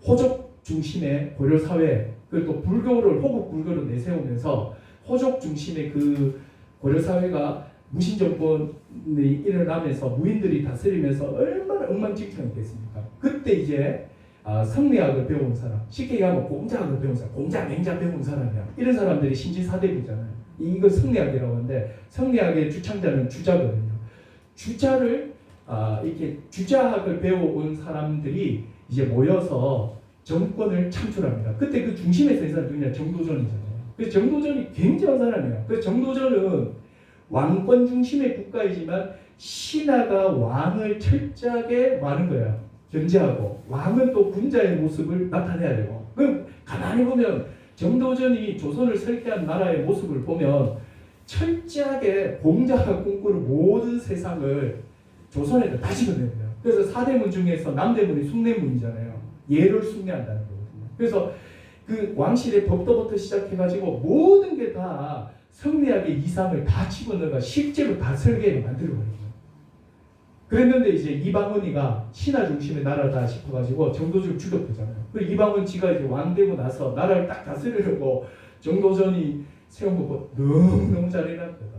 호족 중심의 고려 사회, 그리고 또 호국 불교를 내세우면서 호족 중심의 그 고려 사회가 무신 정권이 일어나면서 무인들이 다스리면서 얼마나 엉망진창이 됐습니까? 그때 이제 성리학을 배운 사람, 쉽게 얘기하면 공자학을 배운 사람, 공자, 맹자 배운 사람이야. 이런 사람들이 신지사대부잖아요. 이걸 성리학이라고 하는데 성리학의 주창자는 주자거든요. 주자를 이렇게 주자학을 배워온 사람들이 이제 모여서 정권을 창출합니다. 그때 그 중심에 서 있는 사람이 누구냐? 정도전이잖아요. 그래서 정도전이 굉장한 사람이에요. 그래서 정도전은 왕권 중심의 국가이지만 신하가 왕을 철저하게 하는 거예요. 견제하고 왕은 또 군자의 모습을 나타내야 되고. 그럼 가만히 보면 정도전이 조선을 설계한 나라의 모습을 보면 철저하게 공자가 꿈꾸는 모든 세상을 조선에다 다 집어내는 거예요. 그래서 4대문 중에서 남대문이 숭례문이잖아요. 예를 숭례한다는 거거든요. 그래서 그 왕실의 법도부터 시작해가지고 모든 게 다 성리학의 이상을 다 집어넣어가 실제로 다 설계를 만들어버려요. 그랬는데 이제 이방원이가 신하 중심의 나라다 싶어가지고 정도전을 죽였잖아요. 그리고 이방원 지가 이제 왕 되고 나서 나라를 딱 다스리려고 정도전이 세운 거 보고 너무너무 잘 해놨거든.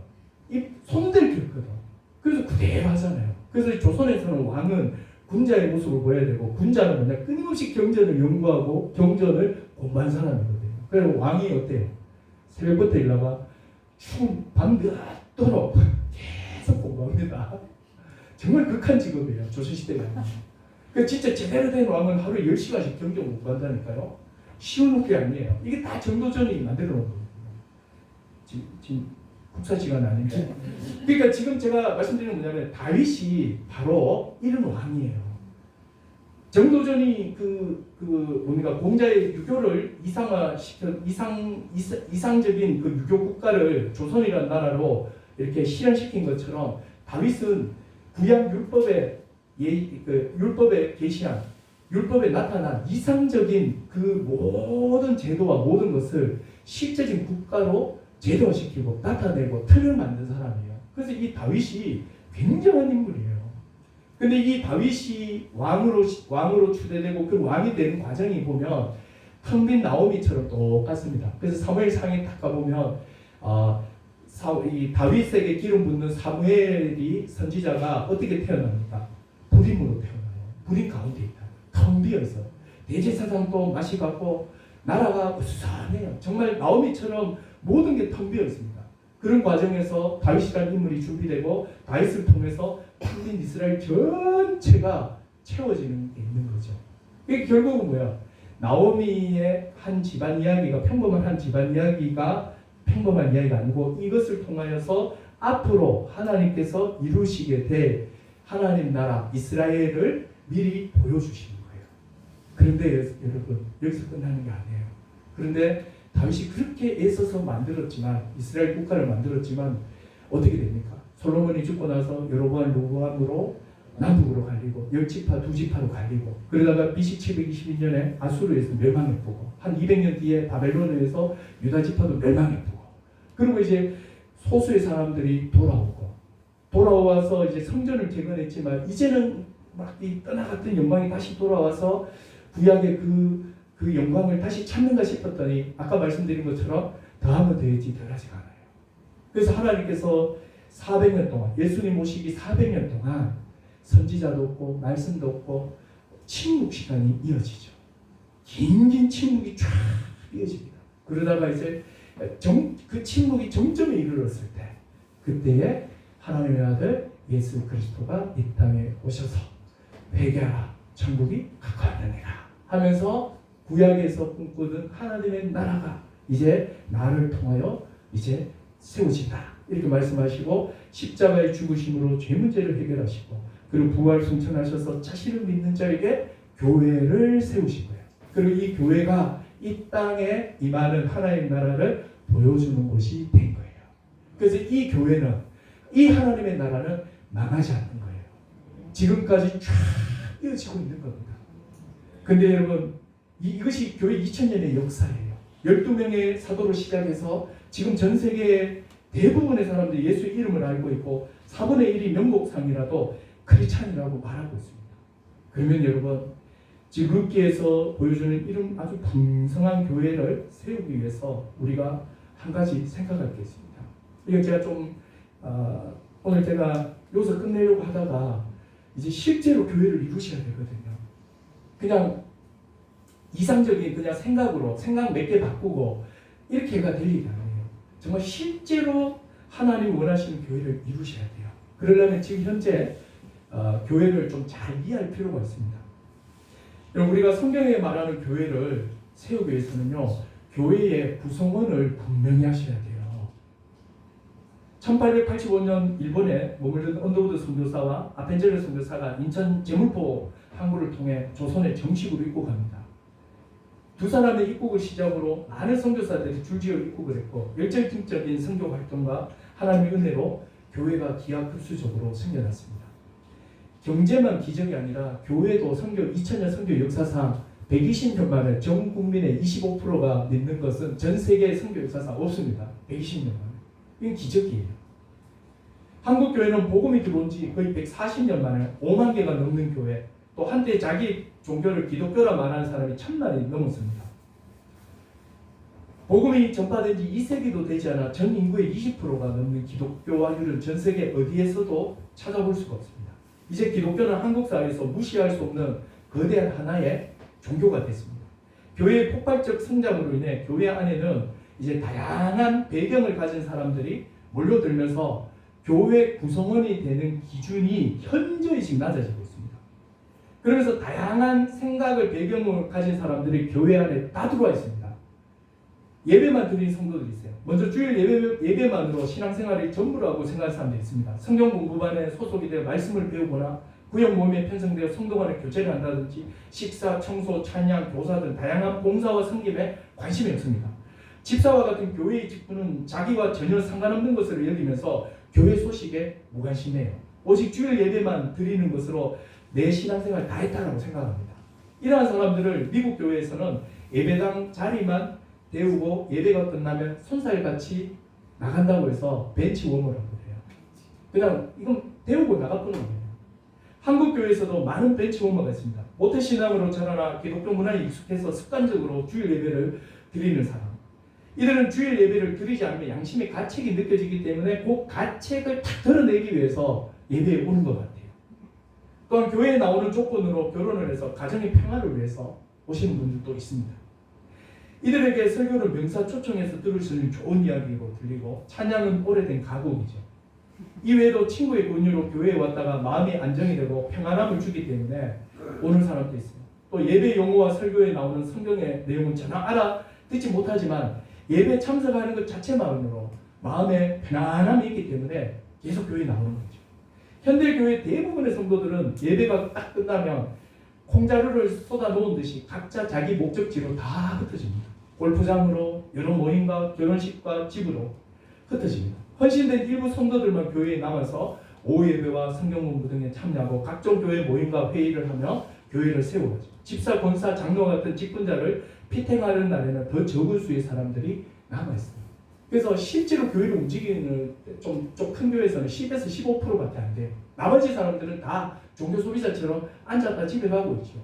이 손댈 게 없거든. 그래서 그대로 하잖아요. 그래서 조선에서는 왕은 군자의 모습을 보여야 되고, 군자는 뭐냐, 끊임없이 경전을 연구하고 경전을 공부한 사람이거든요. 그래서 왕이 어때요? 새벽부터 일어나가 밤 늦도록 계속 공부합니다. 정말 극한 직업이에요, 조선시대에. 그 진짜 제대로 된 왕은 하루에 10시간씩 경전 공부한다니까요. 쉬운 게 아니에요. 이게 다 정도전이 만들어 놓은 거예요. 지금 국사 시간 아닌데. 그러니까 지금 제가 말씀드리는 뭐냐면, 다윗이 바로 이런 왕이에요. 정도전이 뭡니까, 공자의 유교를 이상적인 그 유교 국가를 조선이라는 나라로 이렇게 실현시킨 것처럼, 다윗은 구약 율법에 계시한, 율법에 나타난 이상적인 그 모든 제도와 모든 것을 실제적인 국가로 제도화시키고 나타내고 틀을 만든 사람이에요. 그래서 이 다윗이 굉장한 인물이에요. 근데 이 다윗이 왕으로 추대되고 그 왕이 되는 과정이 보면 텅 빈 나오미처럼 똑같습니다. 그래서 사무엘상에 딱 가보면 이 다윗에게 기름 붓는 사무엘이 선지자가 어떻게 태어납니까? 불임으로 태어나요. 불임 가운데 있다. 텅 비어 있어. 대제사장도 맛이 같고 나라가 으스스해요. 정말 나오미처럼 모든 게 텅 비어 있습니다. 그런 과정에서 다윗이라는 인물이 준비되고, 다윗을 통해서 텅빈 이스라엘 전체가 채워지는 게 있는 거죠. 이게 결국은 뭐야? 나오미의 한 집안 이야기가 평범한 이야기가 아니고, 이것을 통하여서 앞으로 하나님께서 이루시게 될 하나님 나라 이스라엘을 미리 보여주시는 거예요. 그런데 여러분, 여기서 끝나는 게 아니에요. 그런데 다윗이 그렇게 애써서 만들었지만, 이스라엘 국가를 만들었지만 어떻게 됩니까? 솔로몬이 죽고 나서 여로보암 로보암으로 남북으로 갈리고 10지파 2지파로 갈리고, 그러다가 BC 722년에 아수르에서 멸망해보고, 한 200년 뒤에 바벨론에서 유다 지파도 멸망해보고, 그리고 이제 소수의 사람들이 돌아와서 이제 성전을 재건했지만, 이제는 막 이 떠나갔던 영광이 다시 돌아와서 구약의 그 영광을 다시 찾는가 싶었더니, 아까 말씀드린 것처럼 더하면 더하지 덜하지가 않아요. 그래서 하나님께서 400년 동안, 예수님 오시기 400년 동안 선지자도 없고 말씀도 없고 침묵 시간이 이어지죠. 긴 침묵이 쫙 이어집니다. 그러다가 이제 그 침묵이 정점에 이르렀을 때, 그때에 하나님의 아들 예수 그리스도가 이 땅에 오셔서 회개하라, 천국이 가까웠느니라 하면서 구약에서 꿈꾸던 하나님의 나라가 이제 나를 통하여 이제 세워진다, 이렇게 말씀하시고, 십자가의 죽으심으로 죄 문제를 해결하시고, 그리고 부활 승천하셔서 자신을 믿는 자에게 교회를 세우신 거예요. 그리고 이 교회가 이 땅에 임하는 하나님 나라를 보여주는 곳이 된 거예요. 그래서 이 교회는, 이 하나님의 나라는 망하지 않는 거예요. 지금까지 쫙 이어지고 있는 겁니다. 근데 여러분, 이것이 교회 2000년의 역사예요. 12명의 사도로 시작해서 지금 전 세계의 대부분의 사람들이 예수 이름을 알고 있고 4분의 1이 명목상이라도 크리스찬이라고 말하고 있습니다. 그러면 여러분, 지금 룻기에서 보여주는 이런 아주 풍성한 교회를 세우기 위해서 우리가 한 가지 생각할 게 있습니다. 이거 제가 좀 오늘 제가 여기서 끝내려고 하다가 이제 실제로 교회를 이루셔야 되거든요. 그냥 이상적인 그냥 생각 몇 개 바꾸고 이렇게가 될 일이 아니에요. 정말 실제로 하나님 원하시는 교회를 이루셔야 돼요. 그러려면 지금 현재 교회를 좀 잘 이해할 필요가 있습니다. 여러분, 우리가 성경에 말하는 교회를 세우기 위해서는요, 교회의 구성원을 분명히 하셔야 돼요. 1885년 일본에 머물던 언더우드 선교사와 아펜젤러 선교사가 인천 제물포 항구를 통해 조선에 정식으로 입국합니다. 두 사람의 입국을 시작으로 많은 선교사들이 줄지어 입국을 했고, 열정적인 선교 활동과 하나님의 은혜로 교회가 기하급수적으로 생겨났습니다. 경제만 기적이 아니라 교회도 2000년 선교 역사상 120년 만에 전 국민의 25%가 믿는 것은 전 세계 선교 역사상 없습니다. 120년 만에. 이건 기적이에요. 한국 교회는 복음이 들어온 지 거의 140년 만에 5만 개가 넘는 교회, 또 한때 자기 종교를 기독교라 말하는 사람이 1000만이 넘었습니다. 복음이 전파된 지 2세기도 되지 않아 전 인구의 20%가 넘는 기독교화율은 전 세계 어디에서도 찾아볼 수가 없습니다. 이제 기독교는 한국 사회에서 무시할 수 없는 거대한 하나의 종교가 됐습니다. 교회의 폭발적 성장으로 인해 교회 안에는 이제 다양한 배경을 가진 사람들이 몰려들면서 교회 구성원이 되는 기준이 현저히 지금 낮아지고 있습니다. 그러면서 다양한 생각을 배경을 가진 사람들이 교회 안에 다 들어와 있습니다. 예배만 드리는 성도들이 있어요. 먼저 주일 예배만으로 신앙생활이 전부라고 생각하는 사람들이 있습니다. 성경 공부반에 소속이 되어 말씀을 배우거나 구역 모임에 편성되어 성도 간의 교제를 한다든지 식사, 청소, 찬양, 교사 등 다양한 봉사와 섬김에 관심이 없습니다. 집사와 같은 교회의 직분은 자기와 전혀 상관없는 것으로 여기면서 교회 소식에 무관심해요. 오직 주일 예배만 드리는 것으로 내 신앙생활 다 했다고 생각합니다. 이러한 사람들을 미국 교회에서는 예배당 자리만 데우고 예배가 끝나면 손살같이 나간다고 해서 벤치워머라고 해요. 그냥 이건 데우고 나가보는 거예요. 한국 교회에서도 많은 벤치워머가 있습니다. 모태신앙으로 자라나 기독교 문화에 익숙해서 습관적으로 주일 예배를 드리는 사람. 이들은 주일 예배를 드리지 않으면 양심의 가책이 느껴지기 때문에 그 가책을 탁 드러내기 위해서 예배에 오는 것 같아요. 또한 교회에 나오는 조건으로 결혼을 해서 가정의 평화를 위해서 오시는 분들도 있습니다. 이들에게 설교를 명사초청해서 들을 수 있는 좋은 이야기로 들리고 찬양은 오래된 가곡이죠. 이외에도 친구의 권유로 교회에 왔다가 마음이 안정이 되고 평안함을 주기 때문에 오는 사람도 있어요. 또 예배 용어와 설교에 나오는 성경의 내용은 전혀 알아듣지 못하지만 예배 참석하는 것 자체만으로 마음에 편안함이 있기 때문에 계속 교회에 나오는 거죠. 현대교회 대부분의 성도들은 예배가 딱 끝나면 콩자루를 쏟아 놓은 듯이 각자 자기 목적지로 다 흩어집니다. 골프장으로, 여러 모임과 결혼식과 집으로 흩어집니다. 헌신된 일부 성도들만 교회에 남아서 오후 예배와 성경 공부 등에 참여하고 각종 교회 모임과 회의를 하며 교회를 세우죠. 집사, 권사, 장로 같은 직분자를 피팅하는 날에는 더 적은 수의 사람들이 남아있습니다. 그래서 실제로 교회를 움직이는 좀 큰 교회에서는 10에서 15%밖에 안 돼요. 나머지 사람들은 다 종교 소비자처럼 앉았다 집에 가고 있죠.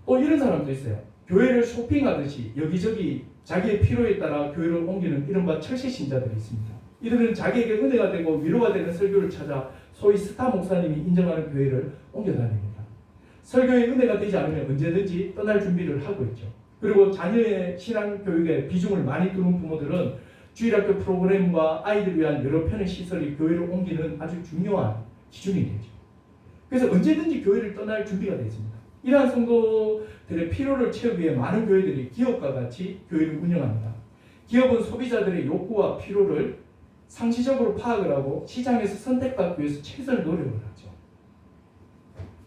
또 이런 사람도 있어요. 교회를 쇼핑하듯이 여기저기 자기의 필요에 따라 교회를 옮기는 이른바 철새 신자들이 있습니다. 이들은 자기에게 은혜가 되고 위로가 되는 설교를 찾아 소위 스타 목사님이 인정하는 교회를 옮겨다닙니다. 설교에 은혜가 되지 않으면 언제든지 떠날 준비를 하고 있죠. 그리고 자녀의 신앙교육에 비중을 많이 두는 부모들은 주일학교 프로그램과 아이들을 위한 여러 편의 시설이 교회를 옮기는 아주 중요한 기준이 되죠. 그래서 언제든지 교회를 떠날 준비가 되어 있습니다. 이러한 성도들의 필요를 채우기 위해 많은 교회들이 기업과 같이 교회를 운영합니다. 기업은 소비자들의 욕구와 필요를 상시적으로 파악을 하고 시장에서 선택받기 위해서 최선의 노력을 하죠.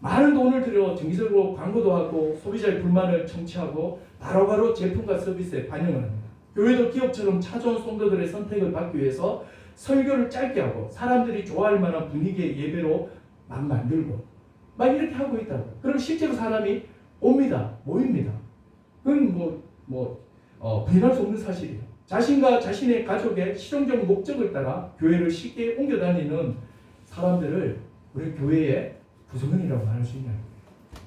많은 돈을 들여 정기적으로 광고도 하고 소비자의 불만을 청취하고 바로바로 제품과 서비스에 반영을 합니다. 교회도 기업처럼 찾아온 성도들의 선택을 받기 위해서 설교를 짧게 하고 사람들이 좋아할 만한 분위기의 예배로 막 만들고 막 이렇게 하고 있다고요. 그럼 실제로 사람이 옵니다. 모입니다. 그건 부인할 수 없는 사실이에요. 자신과 자신의 가족의 실용적 목적을 따라 교회를 쉽게 옮겨 다니는 사람들을 우리 교회의 구성원이라고 말할 수 있냐.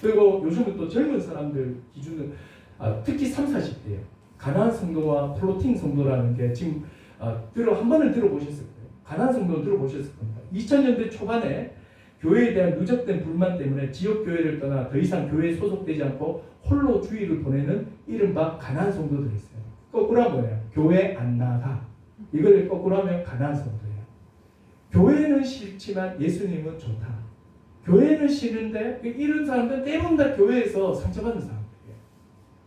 그리고 요즘은 또 젊은 사람들 기준은 특히 30, 40대예요. 가나안 성도와 플로팅 성도라는 게 지금 한 번은 들어보셨을 거예요. 가나안 성도는 들어보셨을 겁니다. 2000년대 초반에 교회에 대한 누적된 불만 때문에 지역교회를 떠나 더 이상 교회에 소속되지 않고 홀로 주일을 보내는 이른바 가나안 성도들이 있어요. 거꾸로 하면 뭐예요? 교회 안 나가. 이걸 거꾸로 하면 가나안 성도예요. 교회는 싫지만 예수님은 좋다. 교회는 싫은데 이런 사람들은 대부분 다 교회에서 상처받는 사람들이에요.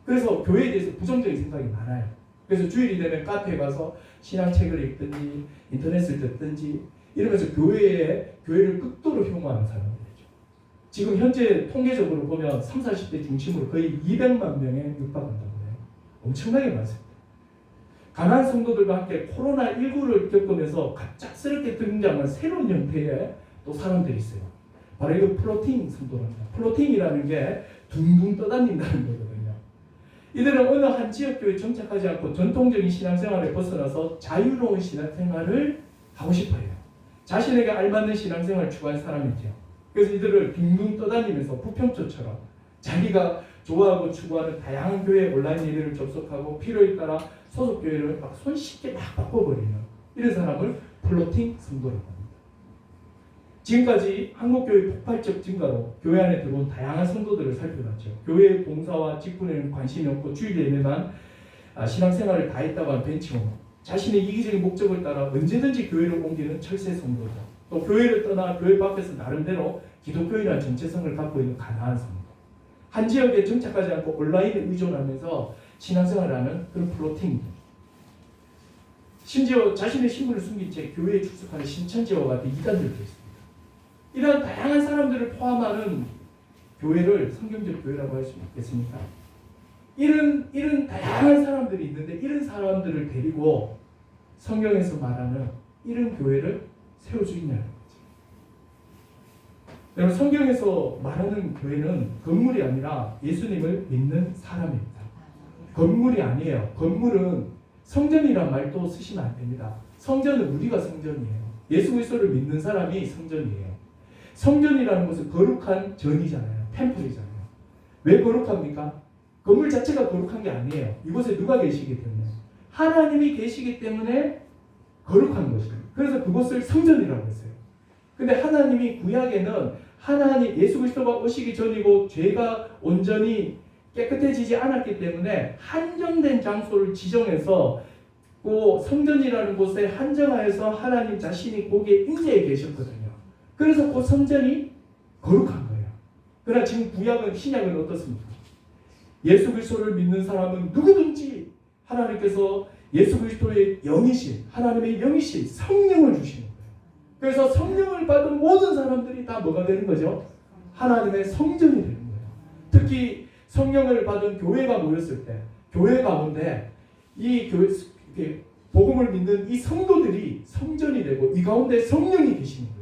그래서 교회에 대해서 부정적인 생각이 많아요. 그래서 주일이 되면 카페에 가서 신앙책을 읽든지 인터넷을 듣든지 이러면서 교회를 극도로 혐오하는 사람들이죠. 지금 현재 통계적으로 보면 30, 40대 중심으로 거의 200만 명에 육박한다고 해요. 엄청나게 많습니다. 가난한 성도들과 함께 코로나19를 겪으면서 갑작스럽게 등장한 새로운 형태의 또 사람들이 있어요. 바로 이거 플로팅 성도랍니다. 플로팅이라는 게 둥둥 떠다닌다는 거거든요. 이들은 어느 한 지역교회에 정착하지 않고 전통적인 신앙생활에 벗어나서 자유로운 신앙생활을 하고 싶어요. 자신에게 알맞는 신앙생활을 추구한 사람이죠. 그래서 이들을 둥둥 떠다니면서 부평초처럼 자기가 좋아하고 추구하는 다양한 교회 온라인 예배를 접속하고 필요에 따라 소속 교회를 막 손쉽게 막 바꿔버리는 이런 사람을 플로팅 성도라고 합니다. 지금까지 한국교회 폭발적 증가로 교회 안에 들어온 다양한 성도들을 살펴봤죠. 교회의 봉사와 직분에는 관심이 없고 주일 예배만 신앙생활을 다했다고 하는 벤치오머, 자신의 이기적인 목적을 따라 언제든지 교회를 옮기는 철새 성도자, 또 교회를 떠나 교회 밖에서 나름대로 기독교인이라는 정체성을 갖고 있는 가난한 성도, 한 지역에 정착하지 않고 온라인에 의존하면서 신앙생활을 하는 그런 플로팅, 심지어 자신의 신분을 숨긴 채 교회에 축적하는 신천지와 같은 이단들도 있습니다. 이러한 다양한 사람들을 포함하는 교회를 성경적 교회라고 할 수 있겠습니까? 이런 다양한 사람들이 있는데 이런 사람들을 데리고 성경에서 말하는 이런 교회를 세울 수 있냐는 거죠. 여러분, 성경에서 말하는 교회는 건물이 아니라 예수님을 믿는 사람입니다. 건물이 아니에요. 건물은 성전이란 말도 쓰시면 안 됩니다. 성전은 우리가 성전이에요. 예수 그리스도를 믿는 사람이 성전이에요. 성전이라는 것은 거룩한 전이잖아요. 템플이잖아요. 왜 거룩합니까? 건물 자체가 거룩한 게 아니에요. 이곳에 누가 계시기 때문에, 하나님이 계시기 때문에 거룩한 것이에요. 그래서 그것을 성전이라고 했어요. 근데 하나님이 구약에는 하나님 예수 그리스도가 오시기 전이고 죄가 온전히 깨끗해지지 않았기 때문에 한정된 장소를 지정해서 그 성전이라는 곳에 한정하여서 하나님 자신이 거기에 임재해 계셨거든요. 그래서 그 성전이 거룩한 거예요. 그러나 지금 구약은, 신약은 어떻습니까? 예수 그리스도를 믿는 사람은 누구든지 하나님께서 예수 그리스도의 영이신, 하나님의 영이신 성령을 주시는 거예요. 그래서 성령을 받은 모든 사람들이 다 뭐가 되는 거죠? 하나님의 성전이 되는 거예요. 특히 성령을 받은 교회가 모였을 때, 교회 가운데 이 교회, 복음을 믿는 이 성도들이 성전이 되고 이 가운데 성령이 계시는 거예요.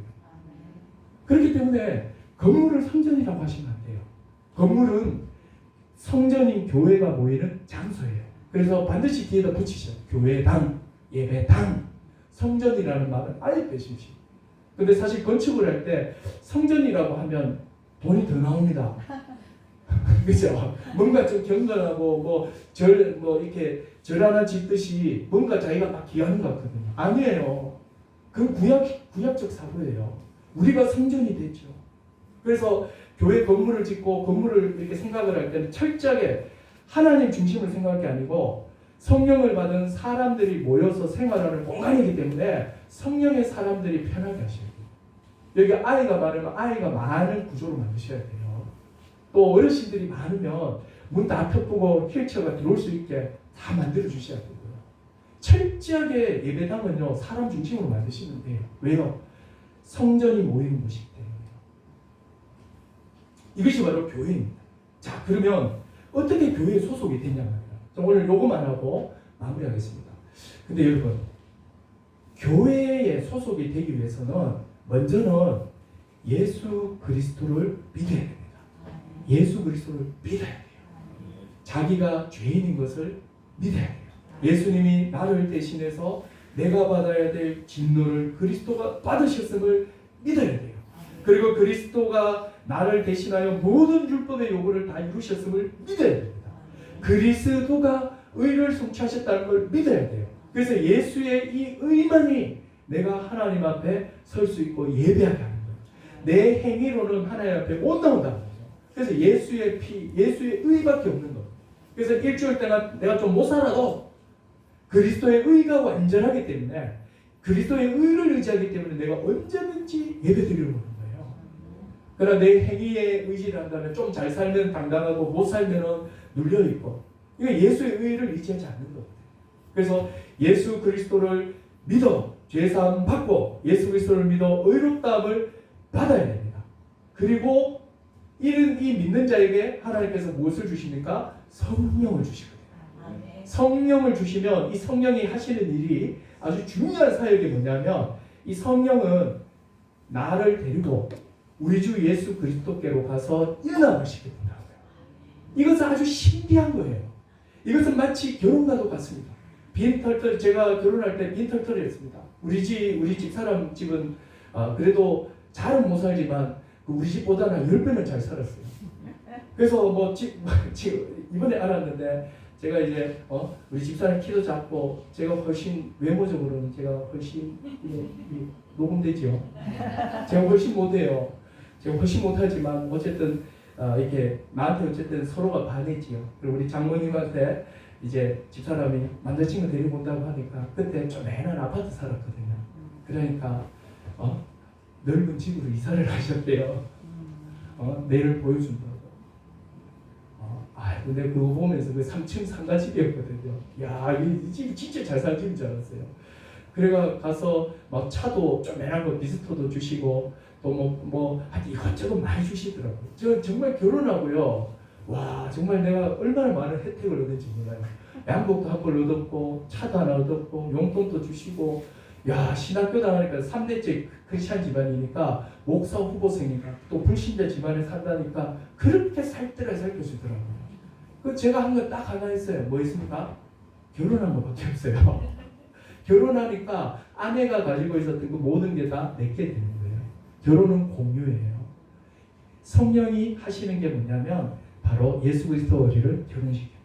그렇기 때문에 건물을 성전이라고 하시면 안 돼요. 건물은 성전인 교회가 모이는 장소예요. 그래서 반드시 뒤에다 붙이셔. 교회당, 예배당, 성전이라는 말은 아예 빼주시. 근데 사실 건축을 할 때 성전이라고 하면 돈이 더 나옵니다. 그죠? 뭔가 좀 경건하고 이렇게 절 하나 짓듯이 뭔가 자기가 막 기하는 것 같거든요. 아니에요. 그 구약적 사고예요. 우리가 성전이 됐죠. 그래서 교회 건물을 짓고 건물을 이렇게 생각을 할 때는 철저하게 하나님 중심을 생각할 게 아니고 성령을 받은 사람들이 모여서 생활하는 공간이기 때문에 성령의 사람들이 편하게 하셔야 돼요. 여기 아이가 많으면 아이가 많은 구조로 만드셔야 돼요. 또 어르신들이 많으면 문 다 펴보고 휠체어가 들어올 수 있게 다 만들어 주셔야 되고요. 철저하게 예배당은요, 사람 중심으로 만드시면 돼요. 왜요? 성전이 모이는 곳이기 때문에요. 이것이 바로 교회입니다. 자, 그러면 어떻게 교회에 소속이 되냐 말이에요. 오늘 요거만 하고 마무리하겠습니다. 근데 여러분, 교회에 소속이 되기 위해서는 먼저는 예수 그리스도를 믿어야 됩니다. 예수 그리스도를 믿어야 돼요. 자기가 죄인인 것을 믿어야 돼요. 예수님이 나를 대신해서 내가 받아야 될 진노를 그리스도가 받으셨음을 믿어야 돼요. 그리고 그리스도가 나를 대신하여 모든 율법의 요구를 다 이루셨음을 믿어야 됩니다. 그리스도가 의를 성취하셨다는 걸 믿어야 돼요. 그래서 예수의 이 의만이 내가 하나님 앞에 설 수 있고 예배하게 하는 거예요. 내 행위로는 하나님 앞에 못 나온다는 거죠. 그래서 예수의 피, 예수의 의밖에 없는 거예요. 그래서 일주일 동안 내가 좀 못 살아도 그리스도의 의가 완전하기 때문에, 그리스도의 의를 의지하기 때문에 내가 언제든지 예배드리는 거예요. 그러나 내 행위에 의지를 한다면 좀 잘 살면 당당하고 못 살면 눌려있고, 이거 예수의 의를 의지하지 않는 거예요. 그래서 예수 그리스도를 믿어 죄사함 받고 예수 그리스도를 믿어 의롭다함을 받아야 됩니다. 그리고 이 믿는 자에게 하나님께서 무엇을 주십니까? 성령을 주시거든요. 성령을 주시면 이 성령이 하시는 일이 아주 중요한 사역이 뭐냐면, 이 성령은 나를 데리고 우리 주 예수 그리스도께로 가서 일어나게 된다고요. 이것은 아주 신비한 거예요. 이것은 마치 결혼과도 같습니다. 빈털털, 제가 결혼할 때 빈털털이었습니다. 우리 집 사람 집은 그래도 잘은 못 살지만 우리 집보다는 10배는 잘 살았어요. 그래서 뭐 지금 이번에 알았는데 제가 이제 우리 집사람 키도 작고 제가 훨씬 외모적으로는 제가 훨씬 녹음되죠. 제가 훨씬 못해요. 제가 훨씬 못하지만 어쨌든 이렇게 나한테 어쨌든 서로가 반했지요. 그리고 우리 장모님한테 이제 집사람이 남자친구 데리고 온다고 하니까 그때 조그만한 아파트 살았거든요. 그러니까 넓은 집으로 이사를 하셨대요. 내를 보여준다고. 근데 그거 보면서 그 3층 상가집이었거든요. 야, 이 집 진짜 잘 산 집인 줄 알았어요. 그래가 가서 막 차도 조그만한 거 비스토도 주시고 또 하여튼 이것저것 많이 주시더라고요. 저 정말 결혼하고요. 와, 정말 내가 얼마나 많은 혜택을 얻은지 몰라요. 양복도 한 벌 얻었고 차도 하나 얻었고 용돈도 주시고, 야, 신학교 다니니까 3대째 크리스찬 집안이니까 목사 후보생이니까 또 불신자 집안에 산다니까 그렇게 살뜰하게 살펴주더라고요. 그 제가 한 건 딱 하나 있어요. 뭐 있습니까? 결혼한 것밖에 없어요. 결혼하니까 아내가 가지고 있었던 그 모든 게 다 내게 되는 거예요. 결혼은 공유예요. 성령이 하시는 게 뭐냐면 바로 예수 그리스도와 우리를 결혼시켜요.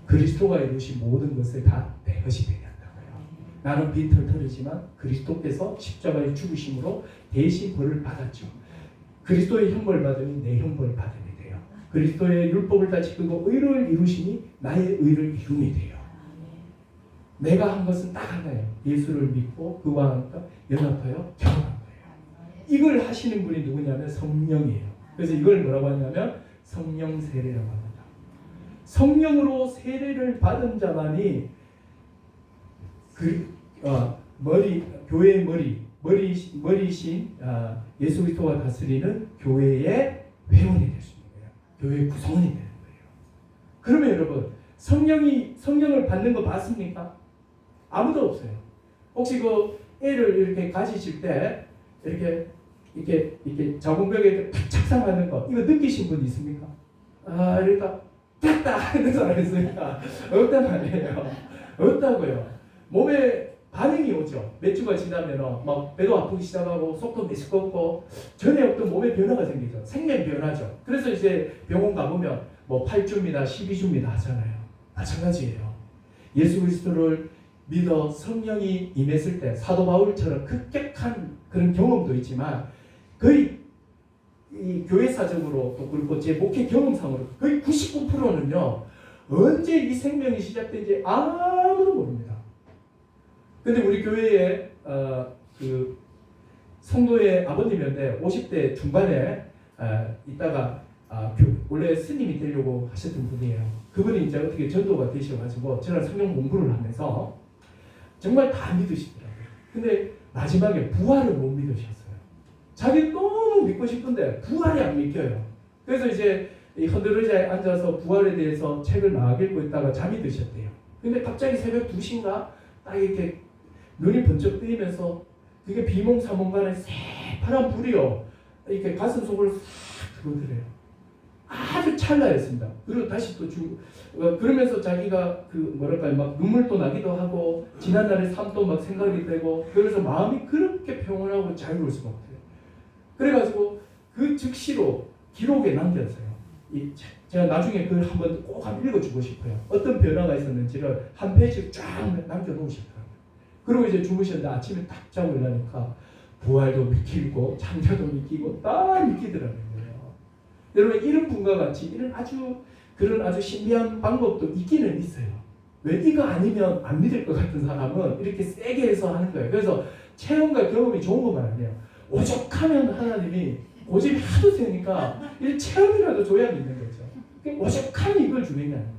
그리스도가 이루신 모든 것을 다 내 것이 되게 한다고요. 나는 빈털터리지만 그리스도께서 십자가의 죽으심으로 대신 벌을 받았죠. 그리스도의 형벌을 받으니 내 형벌을 받음이 돼요. 그리스도의 율법을 다 지키고 의를 이루시니 나의 의를 이룸이 돼요. 내가 한 것은 딱 하나예요. 예수를 믿고 그와 연합하여 결혼한 거예요. 이걸 하시는 분이 누구냐면 성령이에요. 그래서 이걸 뭐라고 하냐면 성령 세례라고 합니다. 성령으로 세례를 받은 자만이 교회의 머리이신 예수 그리스도가 다스리는 교회의 회원이 될 수 있는 거예요. 교회의 구성원이 되는 거예요. 그러면 여러분 성령을 받는 거 봤습니까? 아무도 없어요. 혹시 그 애를 이렇게 가지실 때 이렇게 자궁벽에 탁 착상하는 거 이거 느끼신 분 있습니까? 이러니까 됐다 하는 사람 있으니까 없단 말이에요. 없다고요. 몸에 반응이 오죠. 몇 주가 지나면 막 배도 아프기 시작하고 속도 메스껍고 전에 없던 몸에 변화가 생기죠. 생명 변화죠. 그래서 이제 병원 가보면 뭐 8주입니다, 12주입니다 하잖아요. 마찬가지예요. 예수 그리스도를 믿어 성령이 임했을 때 사도 바울처럼 급격한 그런 경험도 있지만 거의 이 교회사적으로 또 그리고 제 목회 경험상으로 거의 99%는요 언제 이 생명이 시작된지 아무도 모릅니다. 근데 우리 교회에 그 성도의 아버님이었는데 50대 중반에 있다가 원래 스님이 되려고 하셨던 분이에요. 그분이 이제 어떻게 전도가 되셔가지고 저랑 성경 공부를 하면서 정말 다 믿으시더라고요. 근데 마지막에 부활을 못 믿으셨어요. 자기 너무 믿고 싶은데 부활이 안 믿겨요. 그래서 이제 이 헌들의자에 앉아서 부활에 대해서 책을 막 읽고 있다가 잠이 드셨대요. 근데 갑자기 새벽 2시인가 딱 이렇게 눈이 번쩍 뜨이면서 그게 비몽사몽간에 새파란 불이요 이렇게 가슴 속으로 싹 들어오더래요. 아주 찰나였습니다. 그리고 다시 또 그러면서 자기가 막 눈물도 나기도 하고 지난날의 삶도 막 생각이 되고 그래서 마음이 그렇게 평온하고 자유로울 수가 없어요. 그래가지고 그 즉시로 기록에 남겼어요. 제가 나중에 그걸 한번 꼭 읽어주고 싶어요. 어떤 변화가 있었는지를 한 페이지 쫙 남겨놓으시더라고요. 그리고 이제 주무셨는데 아침에 딱 자고 일어나니까 부활도 믿기고 창조도 믿기고 딱 믿기더라고요. 여러분 이런 분과 같이 이런 아주 신비한 방법도 있기는 있어요. 왜 이거 아니면 안 믿을 것 같은 사람은 이렇게 세게 해서 하는 거예요. 그래서 체험과 경험이 좋은 것만 아니에요. 오죽하면 하나님이 고집이 하도 세니까 이 체험이라도 줘야 믿는 거죠. 오죽하면 이걸 주는 게 아니에요.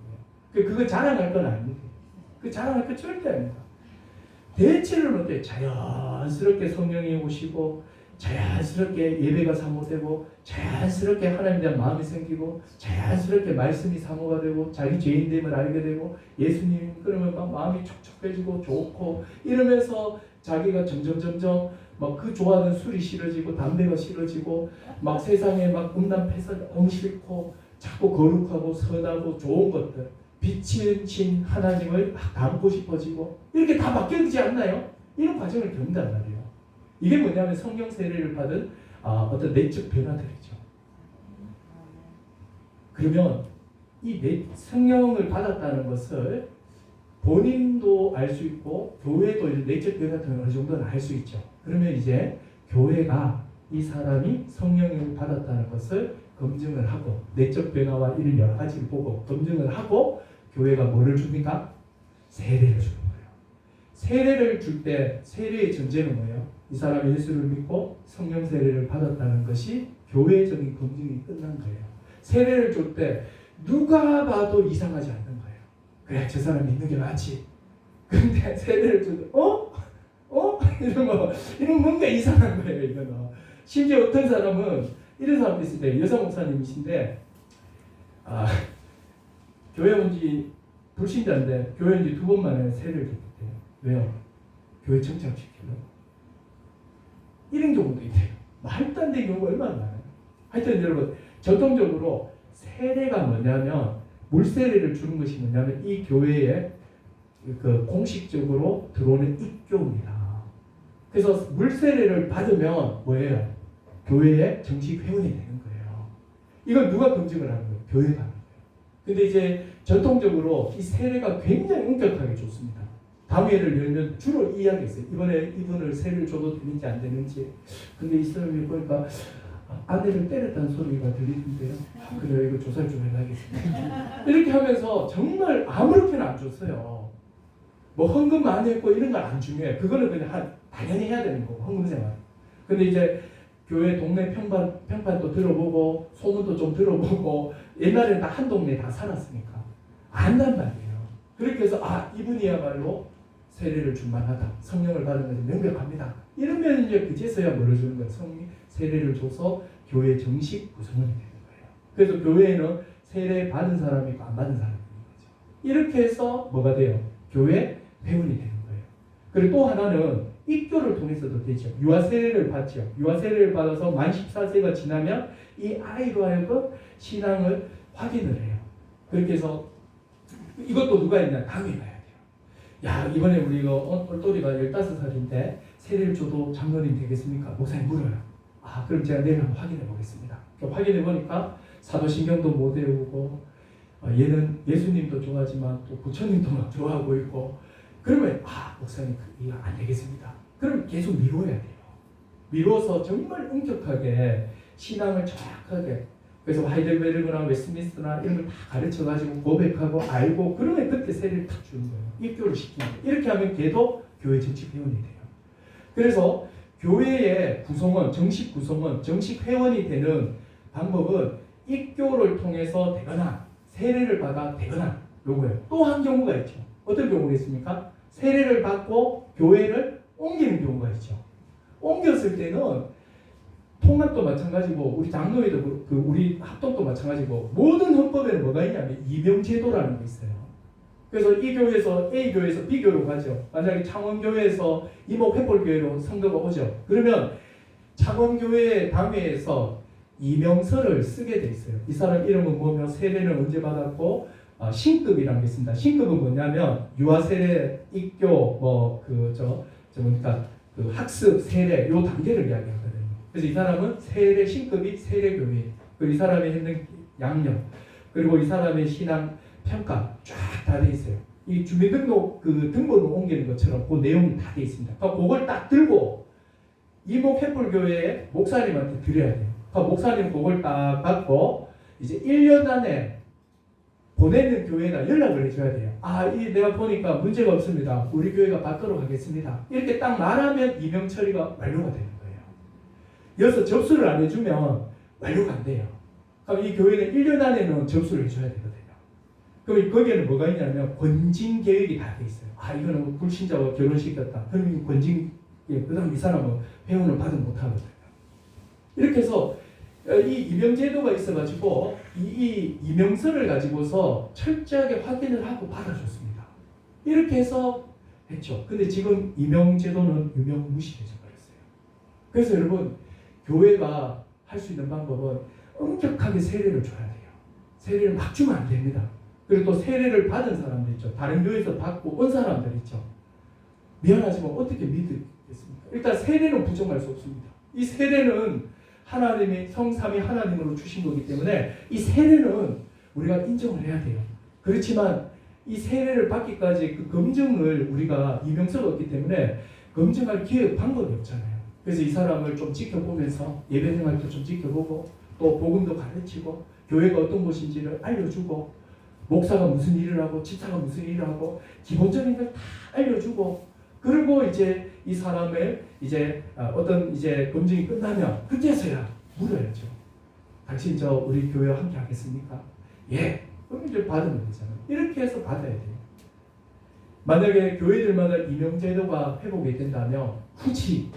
그거 자랑할 건 아닙니다. 그 자랑할 건 절대 아닙니다. 대체로는 어때요? 자연스럽게 성령이 오시고 자연스럽게 예배가 사모되고 자연스럽게 하나님에 대한 마음이 생기고 자연스럽게 말씀이 사모가 되고 자기 죄인됨을 알게 되고 예수님 그러면 막 마음이 촉촉해지고 좋고 이러면서 자기가 점점 막 그 좋아하는 술이 싫어지고 담배가 싫어지고 막 세상에 막 음란패사 너무 싫고 자꾸 거룩하고 선하고 좋은 것들 빛이 신 하나님을 막 닮고 싶어지고 이렇게 다 바뀌지 않나요? 이런 과정을 겪는단 말이에요. 이게 뭐냐면 성령 세례를 받은 어떤 내적 변화들이죠. 그러면 이 성령을 받았다는 것을 본인도 알 수 있고 교회도 내적 교회 같은 어느 정도는 알 수 있죠. 그러면 이제 교회가 이 사람이 성령을 받았다는 것을 검증을 하고 내적 변화와 이런 여러 가지를 보고 검증을 하고 교회가 뭐를 줍니까? 세례를 주는 거예요. 세례를 줄 때 세례의 전제는 뭐예요? 이 사람이 예수를 믿고 성령 세례를 받았다는 것이 교회적인 검증이 끝난 거예요. 세례를 줄 때 누가 봐도 이상하지 않는 거예요. 그래, 저 사람이 있는 게 맞지. 근데 세례를 줄 때 이런 뭔가 이상한 거예요. 이거는. 심지어 어떤 사람은 이런 사람도 있을 때 여사 목사님이신데 교회 온지 불신자인데 교회 온지 2번 만에 세례를 줬대요. 왜요? 교회 정착시키려고. 이런 경우도 있대요. 말도 안 되는 경우가 얼마나 많아요. 하여튼 여러분, 전통적으로 세례가 뭐냐면 물세례를 주는 것이 뭐냐면 이 교회에 그 공식적으로 들어오는 입교입니다. 그래서 물세례를 받으면 뭐예요? 교회의 정식 회원이 되는 거예요. 이걸 누가 검증을 하는 거예요? 교회가 하는 거예요. 근데 이제 전통적으로 이 세례가 굉장히 엄격하게 좋습니다. 다음 예를 들면 주로 이야기했어요. 이번에 이분을 세례를 줘도 되는지 안 되는지. 근데 이 사람이 보니까 아내를 때렸다는 소리가 들리는데요. 그래요, 이거 조사를 좀 해봐야겠습니다. 이렇게 하면서 정말 아무렇게나 안 줬어요. 뭐 헌금 많이 했고 이런 건 안 중요해. 그거는 그냥 당연히 해야 되는 거고, 헌금 생활. 근데 이제 교회 동네 평판도 들어보고 소문도 좀 들어보고 옛날에는 다 한 동네에 다 살았으니까 안단 말이에요. 그렇게 해서 이분이야말로 세례를 줄 만하다. 성령을 받은 것이 명백합니다. 이러면 이제 그제서야 뭐를 주는 거예요? 세례를 줘서 교회 정식 구성원이 되는 거예요. 그래서 교회에는 세례 받은 사람이 있고 안 받은 사람이 있는 거죠. 이렇게 해서 뭐가 돼요? 교회 회원이 되는 거예요. 그리고 또 하나는 입교를 통해서도 되죠. 유아 세례를 받죠. 유아 세례를 받아서 만 14세가 지나면 이 아이로 하여금 신앙을 확인을 해요. 그렇게 해서 이것도 누가 있냐? 당회 가야 돼요. 야, 이번에 우리 이거 똘똘이가 15살인데 세례를 줘도 장로님 되겠습니까? 목사님 물어요. 그럼 제가 내일 한번 확인해 보겠습니다. 확인해 보니까 사도신경도 못 외우고 얘는 예수님도 좋아하지만 또 부처님도 막 좋아하고 있고, 그러면 목사님 이거 안 되겠습니다. 그럼 계속 미뤄야 돼요. 미뤄서 정말 엄격하게 신앙을 정확하게, 그래서 하이델베르그나 웨스트민스터나 이런 걸 다 가르쳐가지고 고백하고 알고, 그러면 그때 세례를 탁 주는 거예요. 입교를 시키는 거예요. 이렇게 하면 걔도 교회 정식 회원이 돼요. 그래서 교회의 구성원, 정식 구성원, 정식 회원이 되는 방법은 입교를 통해서 되거나 세례를 받아 되거나 요거예요. 또 한 경우가 있죠. 어떤 경우가 있습니까? 세례를 받고 교회를 옮기는 경우가 있죠. 옮겼을 때는 통합도 마찬가지고 우리 장로회도 우리 합동도 마찬가지고 모든 헌법에는 뭐가 있냐면 이명제도라는 게 있어요. 그래서 이 교회에서 A 교회에서 B 교회로 가죠. 만약에 창원교회에서 이목회볼교회로 성도가 오죠. 그러면 창원교회 당회에서 이명서를 쓰게 돼 있어요. 이 사람 이름은 뭐며 세례는 언제 받았고 신급이라는 게 있습니다. 신급은 뭐냐면 유아세례, 입교, 그 학습, 세례 요 단계를 이야기하거든요. 그래서 이 사람은 세례 신급이 세례교회, 그리고 이 사람이 했는 양력, 그리고 이 사람의 신앙 평가 쫙 다 돼 있어요. 이 주민등록 그 등본을 옮기는 것처럼 그 내용이 다 돼 있습니다. 그러니까 그걸 딱 들고 이목회불교회의 목사님한테 드려야 돼요. 그러니까 목사님 그걸 딱 받고 이제 1년 안에 보내는 교회가 연락을 해줘야 돼요. 내가 보니까 문제가 없습니다. 우리 교회가 받도록 하겠습니다. 이렇게 딱 말하면 이명 처리가 완료가 되는 거예요. 여기서 접수를 안 해주면 완료가 안 돼요. 그럼 이 교회는 1년 안에는 접수를 해줘야 되거든요. 그럼 거기에는 뭐가 있냐면 권징 계획이 다 돼 있어요. 이거는 불신자와 결혼시켰다. 그럼 권징, 그다음 이 사람은 회원을 받지 못하거든요. 이렇게 해서 이 이명제도가 있어가지고 이 이명서를 가지고서 철저하게 확인을 하고 받아줬습니다. 이렇게 해서 했죠. 근데 지금 이명제도는 유명무실해져 버렸어요. 그래서 여러분, 교회가 할 수 있는 방법은 엄격하게 세례를 줘야 돼요. 세례를 막 주면 안 됩니다. 그리고 또 세례를 받은 사람들 있죠. 다른 교회에서 받고 온 사람들 있죠. 미안하지만 어떻게 믿겠습니까? 일단 세례는 부정할 수 없습니다. 이 세례는 하나님이 성삼위 하나님으로 주신 거기 때문에 이 세례는 우리가 인정을 해야 돼요. 그렇지만 이 세례를 받기까지 그 검증을 우리가 이명서가 없기 때문에 검증할 기회 방법이 없잖아요. 그래서 이 사람을 좀 지켜보면서 예배 생활도 좀 지켜보고 또 복음도 가르치고 교회가 어떤 곳인지를 알려주고 목사가 무슨 일을 하고 집사가 무슨 일을 하고 기본적인 걸 다 알려주고 그리고 이제 이 사람을 이제 어떤 이제 검증이 끝나면 그때서야 물어야죠. 당신 저 우리 교회와 함께 하겠습니까? 예. 그럼 이제 받으면 되잖아요. 이렇게 해서 받아야 돼요. 만약에 교회들마다 임용제도가 회복이 된다면 굳이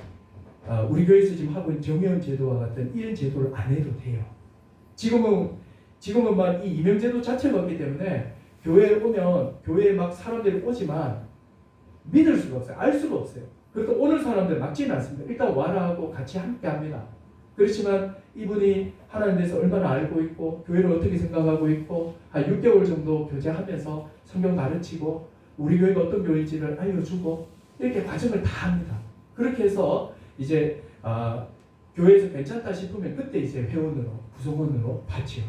우리 교회에서 지금 하고 있는 정의원 제도와 같은 이런 제도를 안 해도 돼요. 지금은 이 임용제도 자체가 없기 때문에 교회에 오면 교회에 막 사람들이 오지만 믿을 수가 없어요. 알 수가 없어요. 그래도 오는 사람들 막지는 않습니다. 일단 와라 하고 같이 함께 합니다. 그렇지만 이분이 하나님에 대해서 얼마나 알고 있고 교회를 어떻게 생각하고 있고 한 6개월 정도 교제하면서 성경 가르치고 우리 교회가 어떤 교회인지를 알려주고 이렇게 과정을 다 합니다. 그렇게 해서 이제 교회에서 괜찮다 싶으면 그때 이제 회원으로 구성원으로 받지요.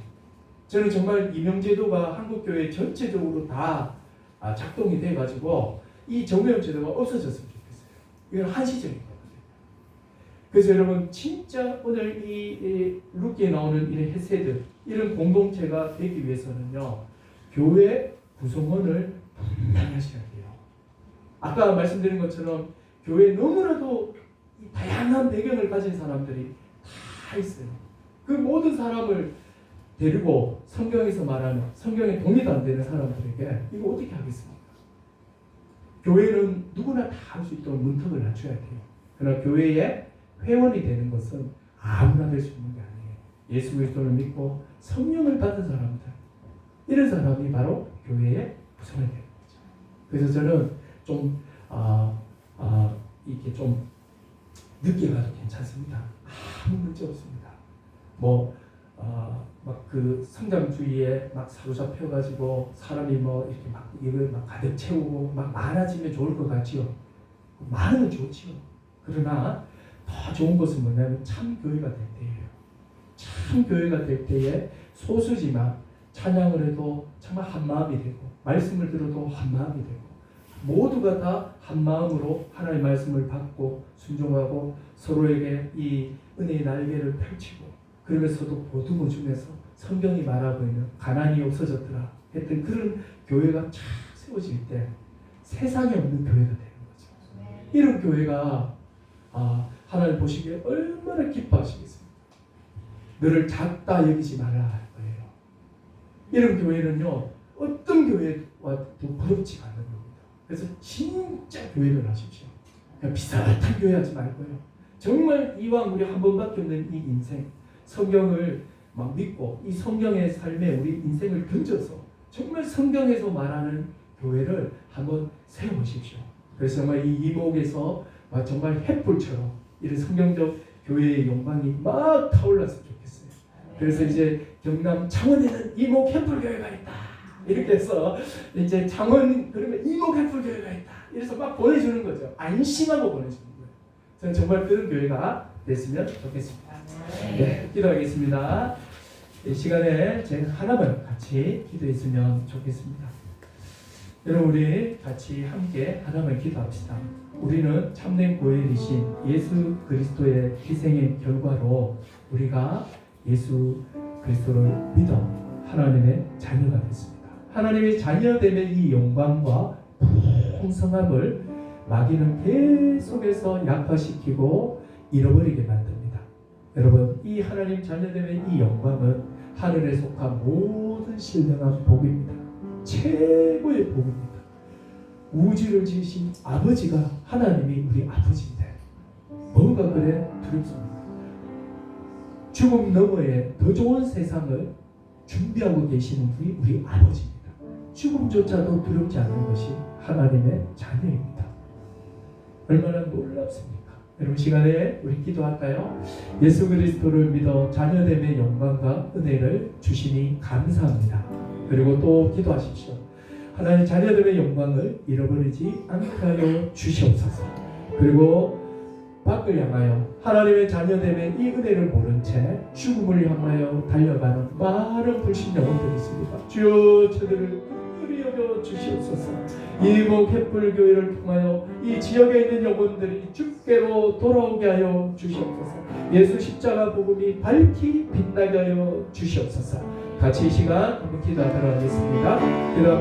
저는 정말 임용제도가 한국교회 전체적으로 다 작동이 돼가지고 이 정회원 제도가 없어졌으면 좋겠어요. 이건 한시적인 거거든요. 그래서 여러분 진짜 오늘 이 룻기에 나오는 이런 헤세드 이런 공동체가 되기 위해서는요. 교회 구성원을 분명히 하셔야 돼요. 아까 말씀드린 것처럼 교회에 너무나도 다양한 배경을 가진 사람들이 다 있어요. 그 모든 사람을 데리고 성경에서 말하는 성경에 동의도 안 되는 사람들에게 이거 어떻게 하겠습니까? 교회는 누구나 다 할 수 있도록 문턱을 낮춰야 돼요. 그러나 교회의 회원이 되는 것은 아무나 될 수 있는 게 아니에요. 예수 그리스도를 믿고 성령을 받은 사람들 이런 사람이 바로 교회의 구성원이 되는 거죠. 그래서 저는 좀 이렇게 좀 늦게 가도 괜찮습니다. 아무 문제 없습니다. 막 그 성장주의에 막 사로잡혀가지고 사람이 뭐 이렇게 막 이걸 막 가득 채우고 막 많아지면 좋을 것 같지요. 많으면 좋지요. 그러나 더 좋은 것은 뭐냐면 참 교회가 될 때예요. 참 교회가 될 때에 소수지만 찬양을 해도 정말 한 마음이 되고 말씀을 들어도 한 마음이 되고 모두가 다 한 마음으로 하나님의 말씀을 받고 순종하고 서로에게 이 은혜의 날개를 펼치고 그러면서도 보듬어 주면서 성경이 말하고 있는 가난이 없어졌더라 했던 그런 교회가 쫙 세워질 때 세상에 없는 교회가 되는 거죠. 이런 교회가 하나님 보시기에 얼마나 기뻐하시겠습니까? 너를 작다 여기지 말라 할 거예요. 이런 교회는요 어떤 교회와도 부럽지 않은 겁니다. 그래서 진짜 교회를 하십시오. 그냥 비슷한 교회 하지 말고요. 정말 이왕 우리 한 번밖에 없는 이 인생 성경을 막 믿고 이 성경의 삶에 우리 인생을 던져서 정말 성경에서 말하는 교회를 한번 세워보십시오. 그래서 정말 이 이목에서 정말 햇불처럼 이런 성경적 교회의 영광이 막 타올랐으면 좋겠어요. 그래서 이제 경남 창원에는 이목 햇불교회가 있다. 이렇게 해서 이제 창원 그러면 이목 햇불교회가 있다. 이래서 막 보내주는 거죠. 안심하고 보내주는 거예요. 저는 정말 그런 교회가 됐으면 좋겠습니다. 네, 기도하겠습니다. 이 시간에 제가 하나만 같이 기도했으면 좋겠습니다. 여러분 우리 같이 함께 하나만 기도합시다. 우리는 참된 고혈이신 예수 그리스도의 희생의 결과로 우리가 예수 그리스도를 믿어 하나님의 자녀가 됐습니다. 하나님의 자녀됨의 이 영광과 풍성함을 마귀는 계속해서 약화시키고 잃어버리게 만듭니다. 여러분 이 하나님 자녀됨의 이 영광은 하늘에 속한 모든 신령한 복입니다. 최고의 복입니다. 우주를 지으신 아버지가 하나님이 우리 아버지인데 뭐가 그래 두렵습니까? 죽음 너머에 더 좋은 세상을 준비하고 계시는 분이 우리 아버지입니다. 죽음조차도 두렵지 않는 것이 하나님의 자녀입니다. 얼마나 놀랍습니까? 여러분 시간에 우리 기도할까요? 예수 그리스도를 믿어 자녀됨의 영광과 은혜를 주시니 감사합니다. 그리고 또 기도하십시오. 하나님 자녀됨의 영광을 잃어버리지 않게 하여 주시옵소서. 그리고 밖을 향하여 하나님의 자녀됨의 이 은혜를 모른 채 죽음을 향하여 달려가는 많은 불신 영혼들이 있습니다. 주여 저들을 긍휼히 여겨 주시옵소서. 이목 햇불교회를 통하여 이 지역에 있는 영혼들이 주께로 돌아오게 하여 주시옵소서. 예수 십자가 복음이 밝히 빛나게 하여 주시옵소서. 같이 이 시간 한번 기도하도록 하겠습니다. 기도합니다.